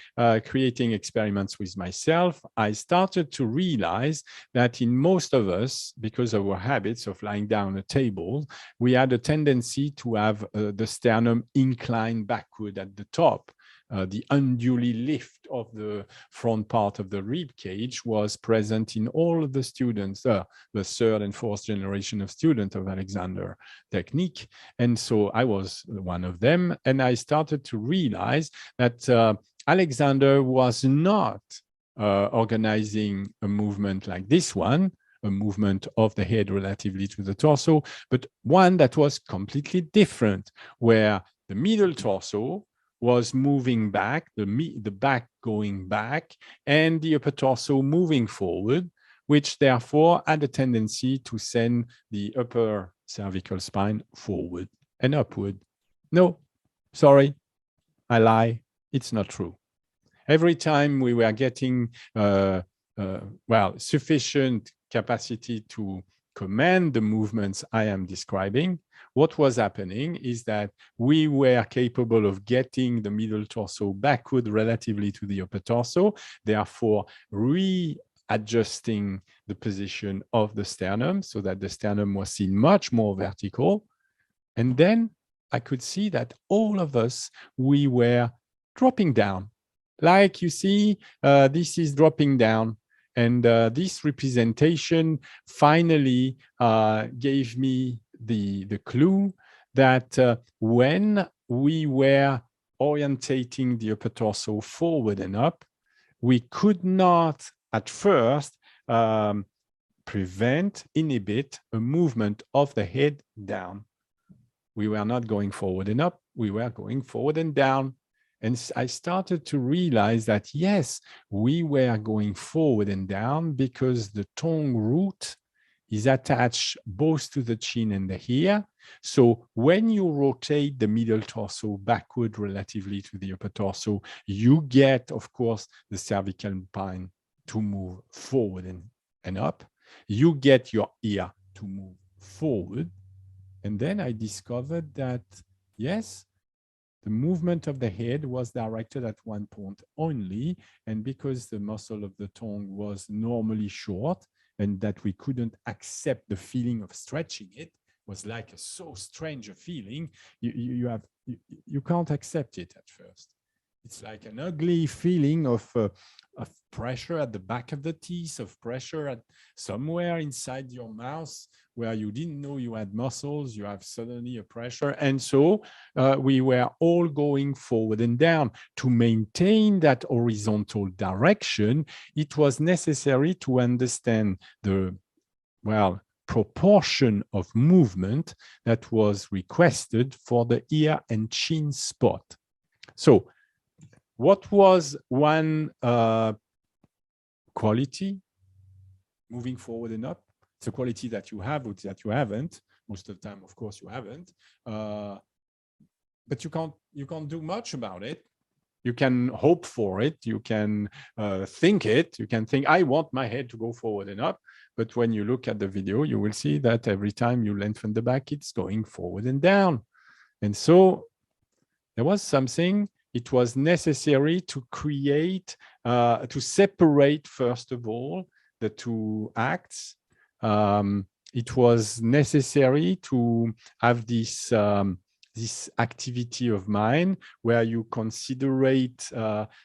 creating experiments with myself, I started to realize that in most of us, because of our habits of lying down on a table, we had a tendency to have the sternum inclined backward at the top. The unduly lift of the front part of the rib cage was present in all of the students, the third and fourth generation of students of Alexander technique. And so I was one of them. And I started to realize that Alexander was not organizing a movement like this one, a movement of the head relatively to the torso, but one that was completely different, where the middle torso was moving back, the back going back, and the upper torso moving forward, which therefore had a tendency to send the upper cervical spine forward and upward. No, sorry, I lie. It's not true. Every time we were getting, sufficient capacity to command the movements I am describing, what was happening is that we were capable of getting the middle torso backward relatively to the upper torso, therefore readjusting the position of the sternum so that the sternum was seen much more vertical. And then I could see that all of us, we were dropping down. Like you see, this is dropping down. And this representation finally gave me the clue that when we were orientating the upper torso forward and up, we could not at first inhibit a movement of the head down. We were not going forward and up, we were going forward and down. And I started to realize that, yes, we were going forward and down because the tongue root is attached both to the chin and the ear. So when you rotate the middle torso backward relatively to the upper torso, you get, of course, the cervical spine to move forward and up. You get your ear to move forward. And then I discovered that, yes, the movement of the head was directed at one point only, and because the muscle of the tongue was normally short and that we couldn't accept the feeling of stretching it, was like so strange a feeling, you can't accept it at first. It's like an ugly feeling of pressure at the back of the teeth, of pressure at somewhere inside your mouth where you didn't know you had muscles, you have suddenly a pressure. And so we were all going forward and down. To maintain that horizontal direction, it was necessary to understand the, proportion of movement that was requested for the ear and chin spot. So what was one quality moving forward and up? It's a quality that you have or that you haven't. Most of the time, of course, you haven't. But you can't do much about it. You can hope for it. You can think it. You can think, I want my head to go forward and up. But when you look at the video, you will see that every time you lengthen the back, it's going forward and down. And so there was something. It was necessary to create, to separate, first of all, the two acts. It was necessary to have this, this activity of mind where you considerate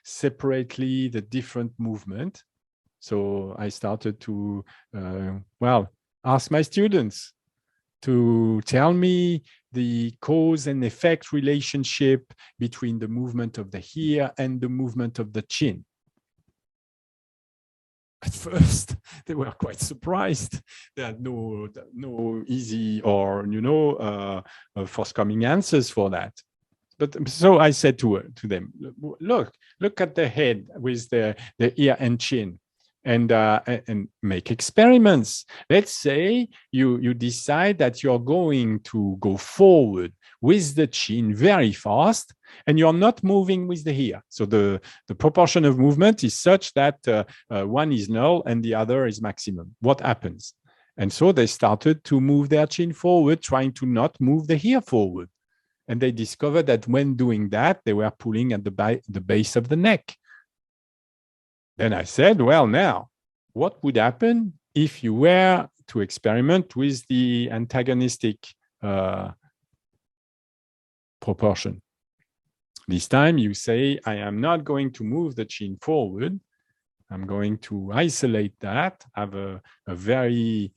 separately the different movement. So I started to, ask my students to tell me the cause and effect relationship between the movement of the ear and the movement of the chin. At first, they were quite surprised. They had no easy or, forthcoming answers for that. But so I said to them, look at the head with the ear and chin. And make experiments. Let's say you decide that you're going to go forward with the chin very fast, and you're not moving with the ear. So the proportion of movement is such that one is null and the other is maximum. What happens? And so they started to move their chin forward, trying to not move the ear forward. And they discovered that when doing that, they were pulling at the base of the neck. Then I said, well, now, what would happen if you were to experiment with the antagonistic proportion? This time you say, I am not going to move the chin forward. I'm going to isolate that, have a very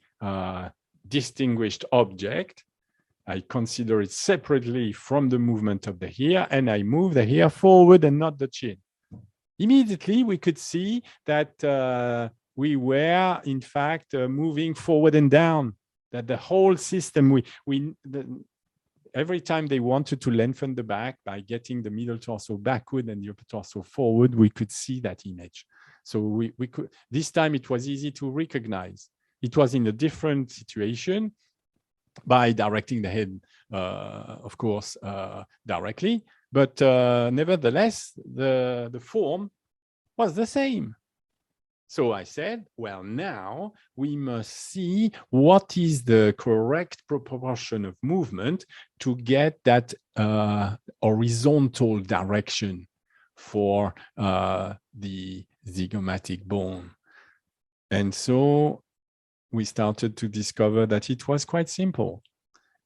distinguished object. I consider it separately from the movement of the ear, and I move the ear forward and not the chin. Immediately, we could see that we were, in fact, moving forward and down, that the whole system, every time they wanted to lengthen the back by getting the middle torso backward and the upper torso forward, we could see that image. So we could, this time it was easy to recognize. It was in a different situation by directing the head, of course, directly, but nevertheless, the form was the same. So I said, well, now we must see what is the correct proportion of movement to get that horizontal direction for the zygomatic bone. And so we started to discover that it was quite simple.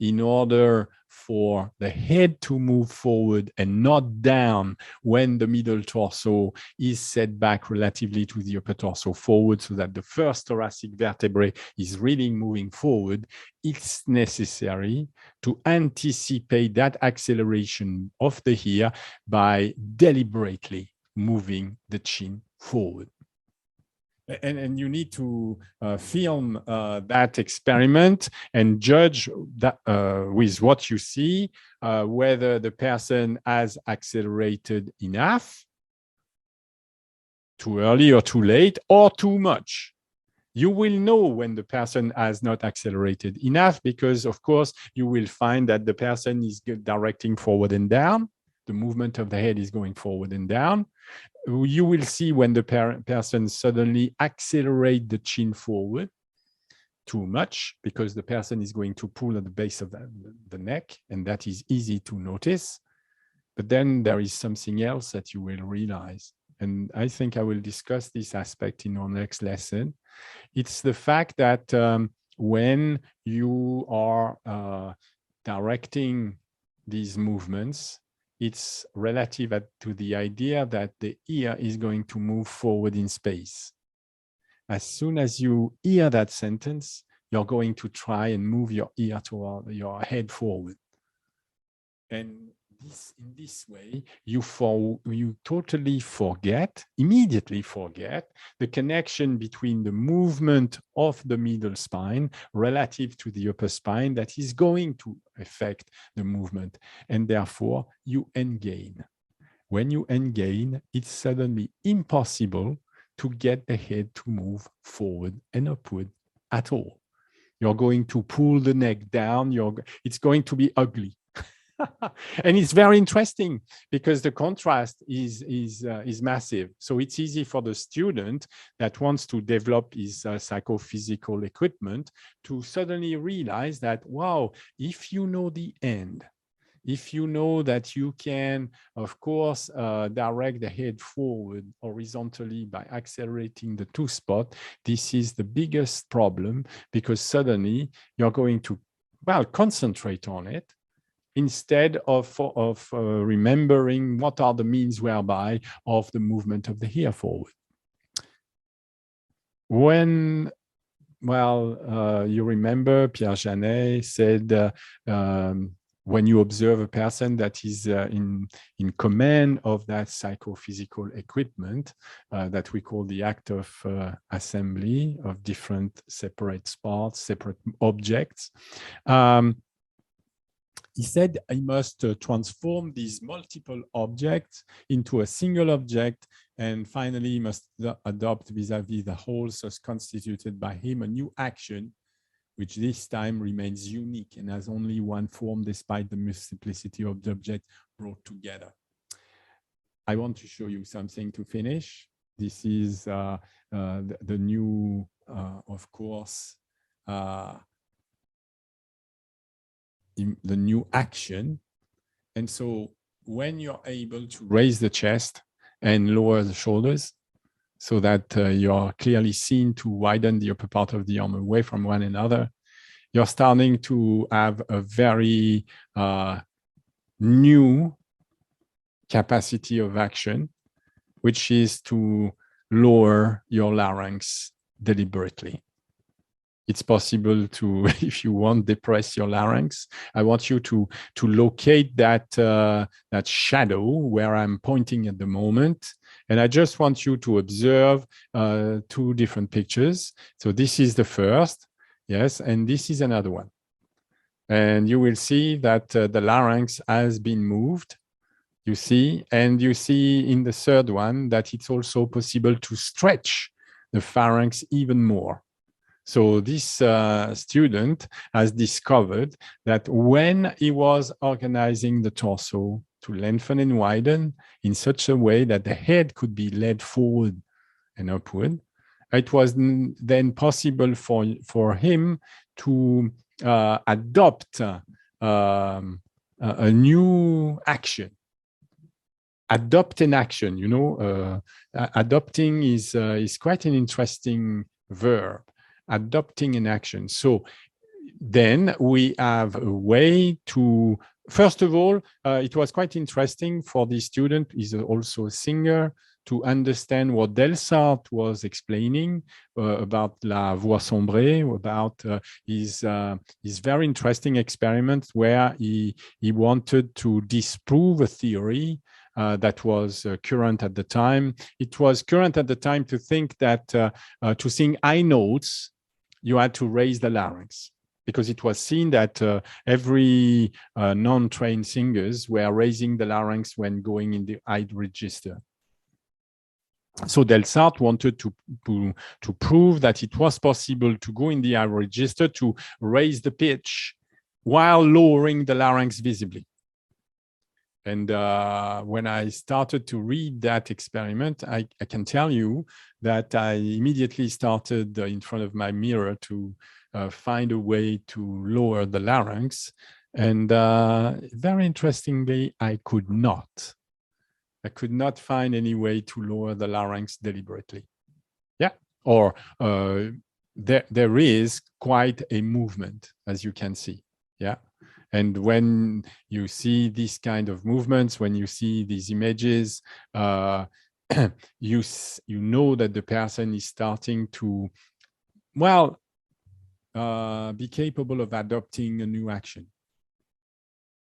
In order for the head to move forward and not down when the middle torso is set back relatively to the upper torso forward, so that the first thoracic vertebrae is really moving forward, it's necessary to anticipate that acceleration of the ear by deliberately moving the chin forward. And you need to film that experiment and judge that, with what you see, whether the person has accelerated enough, too early or too late, or too much. You will know when the person has not accelerated enough, because, of course, you will find that the person is directing forward and down. The movement of the head is going forward and down. You will see when the person suddenly accelerates the chin forward too much, because the person is going to pull at the base of the neck, and that is easy to notice. But then there is something else that you will realize, and I think I will discuss this aspect in our next lesson. It's the fact that when you are directing these movements, it's relative to the idea that the ear is going to move forward in space. As soon as you hear that sentence, you're going to try and move your ear toward your head forward. And in this way, you totally forget, immediately forget, the connection between the movement of the middle spine relative to the upper spine that is going to affect the movement. And therefore, you engain. When you engain, it's suddenly impossible to get the head to move forward and upward at all. You're going to pull the neck down. It's going to be ugly. And it's very interesting because the contrast is massive. So it's easy for the student that wants to develop his psychophysical equipment to suddenly realize that, wow, if you know the end, if you know that you can, of course, direct the head forward horizontally by accelerating the two spot, this is the biggest problem, because suddenly you're going to, well, concentrate on it, instead of remembering what are the means whereby of the movement of the ear forward. When, well, you remember Pierre Janet said, when you observe a person that is in command of that psychophysical equipment that we call the act of assembly of different separate parts, separate objects, he said I must transform these multiple objects into a single object, and finally he must adopt vis-a-vis the whole, so constituted by him, a new action, which this time remains unique and has only one form despite the multiplicity of the objects brought together. I want to show you something to finish. This is the new, of course, the new action. And so when you're able to raise the chest and lower the shoulders so that you're clearly seen to widen the upper part of the arm away from one another, you're starting to have a very new capacity of action, which is to lower your larynx deliberately. It's possible to, if you want, depress your larynx. I want you to locate that that shadow where I'm pointing at the moment, and I just want you to observe two different pictures. So this is the first, yes, and this is another one, and you will see that the larynx has been moved. You see, and you see in the third one that it's also possible to stretch the pharynx even more. So this student has discovered that when he was organizing the torso to lengthen and widen in such a way that the head could be led forward and upward, it was then possible for him to adopt a new action. Adopt an action, you know, adopting is quite an interesting verb, adopting an action. So then we have a way to, first of all, it was quite interesting for the student, he's also a singer, to understand what Delsart was explaining about la voix sombrée, about his very interesting experiment where he wanted to disprove a theory that was current at the time. It was current at the time to think that to sing high notes, you had to raise the larynx, because it was seen that every non-trained singers were raising the larynx when going in the high register. So Delsart wanted to prove that it was possible to go in the high register to raise the pitch while lowering the larynx visibly. And when I started to read that experiment, I can tell you that I immediately started in front of my mirror to find a way to lower the larynx. And very interestingly, I could not. I could not find any way to lower the larynx deliberately. Yeah, or there is quite a movement, as you can see. Yeah. And when you see these kind of movements, when you see these images, you know that the person is starting to, well, be capable of adopting a new action.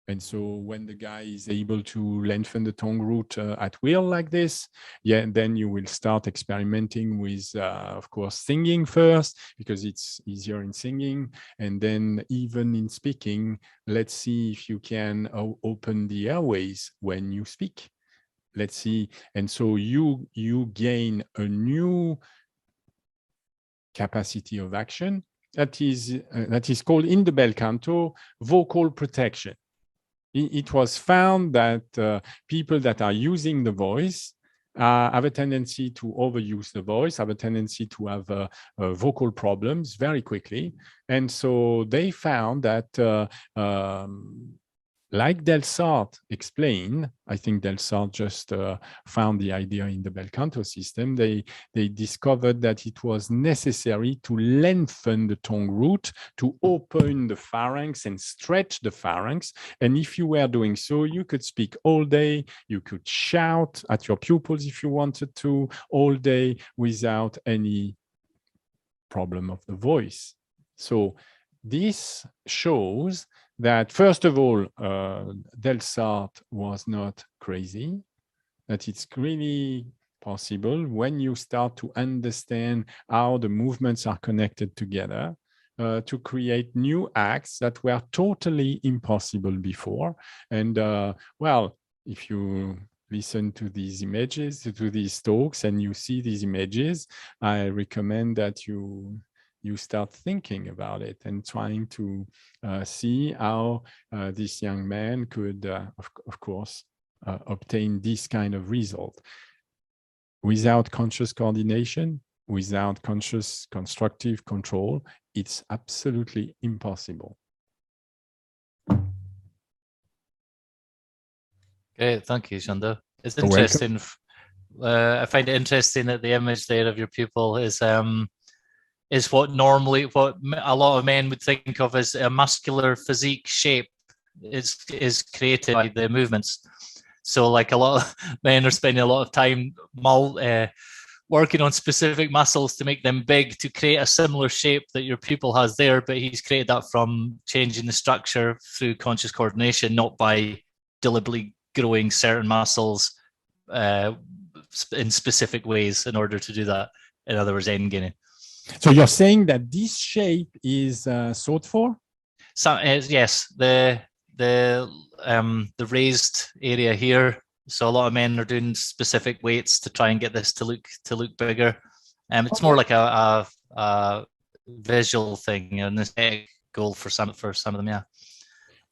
And so when the guy is able to lengthen the tongue root at will like this, yeah, then you will start experimenting with, of course, singing first, because it's easier in singing. And then even in speaking, let's see if you can open the airways when you speak. Let's see. And so you gain a new capacity of action that is called in the Belkanto vocal protection. It was found that people that are using the voice have a tendency to overuse the voice, have a tendency to have vocal problems very quickly. And so they found that, like Delsart explained, I think Delsart just found the idea in the Belkanto system. They discovered that it was necessary to lengthen the tongue root, to open the pharynx and stretch the pharynx. And if you were doing so, you could speak all day. You could shout at your pupils if you wanted to all day without any problem of the voice. So this shows that, first of all, Delsart was not crazy, that it's really possible when you start to understand how the movements are connected together to create new acts that were totally impossible before. And well, if you listen to these images, to these talks, and you see these images, I recommend that you you start thinking about it and trying to see how this young man could, of course, obtain this kind of result. Without conscious coordination, without conscious constructive control, it's absolutely impossible. Great, thank you, Jeando. It's interesting. I find it interesting that the image there of your pupil is what a lot of men would think of as a muscular physique shape is created by the movements. So like a lot of men are spending a lot of time working on specific muscles to make them big to create a similar shape that your pupil has there, but he's created that from changing the structure through conscious coordination, not by deliberately growing certain muscles in specific ways in order to do that. In other words, end gaining. So you're saying that this shape is sought for? So, yes, the raised area here. So a lot of men are doing specific weights to try and get this to look bigger. It's more like a visual thing, and this goal for some of them. Yeah.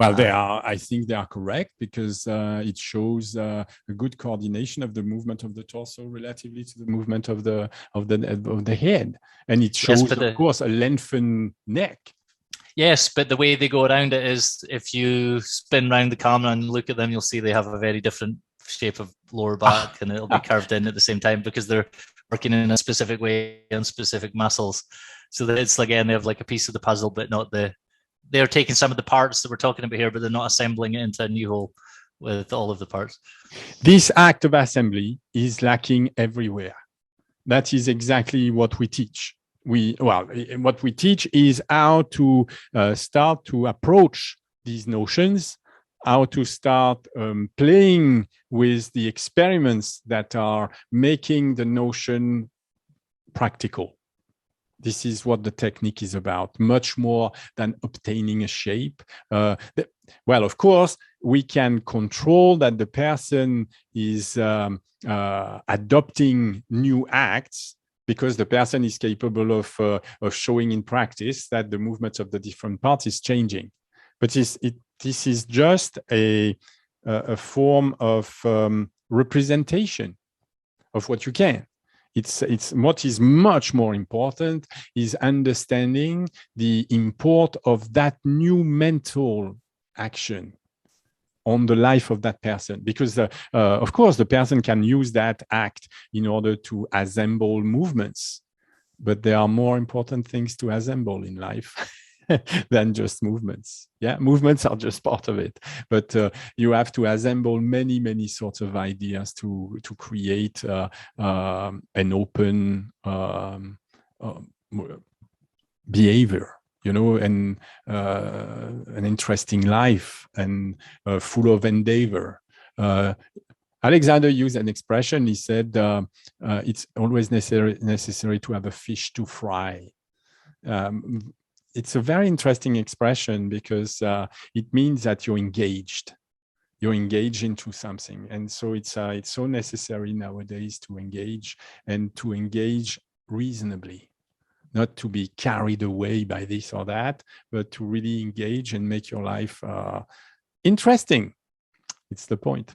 Well, I think they are correct, because it shows a good coordination of the movement of the torso relatively to the movement of the head, and it shows, of course, a lengthened neck. Yes, but the way they go around it is, if you spin around the camera and look at them, you'll see they have a very different shape of lower back, and it'll be curved in at the same time because they're working in a specific way on specific muscles. So that it's, again, they have like a piece of the puzzle, but not they're taking some of the parts that we're talking about here, but they're not assembling it into a new whole with all of the parts. This act of assembly is lacking everywhere. That is exactly what we teach. What we teach is how to start to approach these notions, how to start playing with the experiments that are making the notion practical. This is what the technique is about, much more than obtaining a shape. Well, of course, we can control that the person is adopting new acts, because the person is capable of showing in practice that the movements of the different parts is changing. But this is just a form of representation of what you can. It's what is much more important is understanding the import of that new mental action on the life of that person, because of course the person can use that act in order to assemble movements, but there are more important things to assemble in life than just movements. Yeah, movements are just part of it, but you have to assemble many sorts of ideas to create an open behavior, and an interesting life, and full of endeavor. Alexander used an expression. He said, it's always necessary to have a fish to fry. It's a very interesting expression, because it means that you're engaged. You're engaged into something. And so it's so necessary nowadays to engage, and to engage reasonably. Not to be carried away by this or that, but to really engage and make your life interesting. It's the point.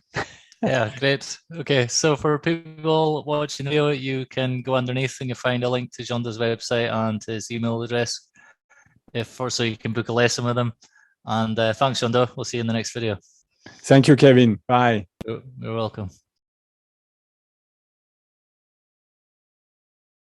Yeah, great. Okay, so for people watching the video, you can go underneath and you find a link to Jeando's website and his email address, so you can book a lesson with him. And thanks, Jeando. We'll see you in the next video. Thank you, Kevin. Bye. You're welcome.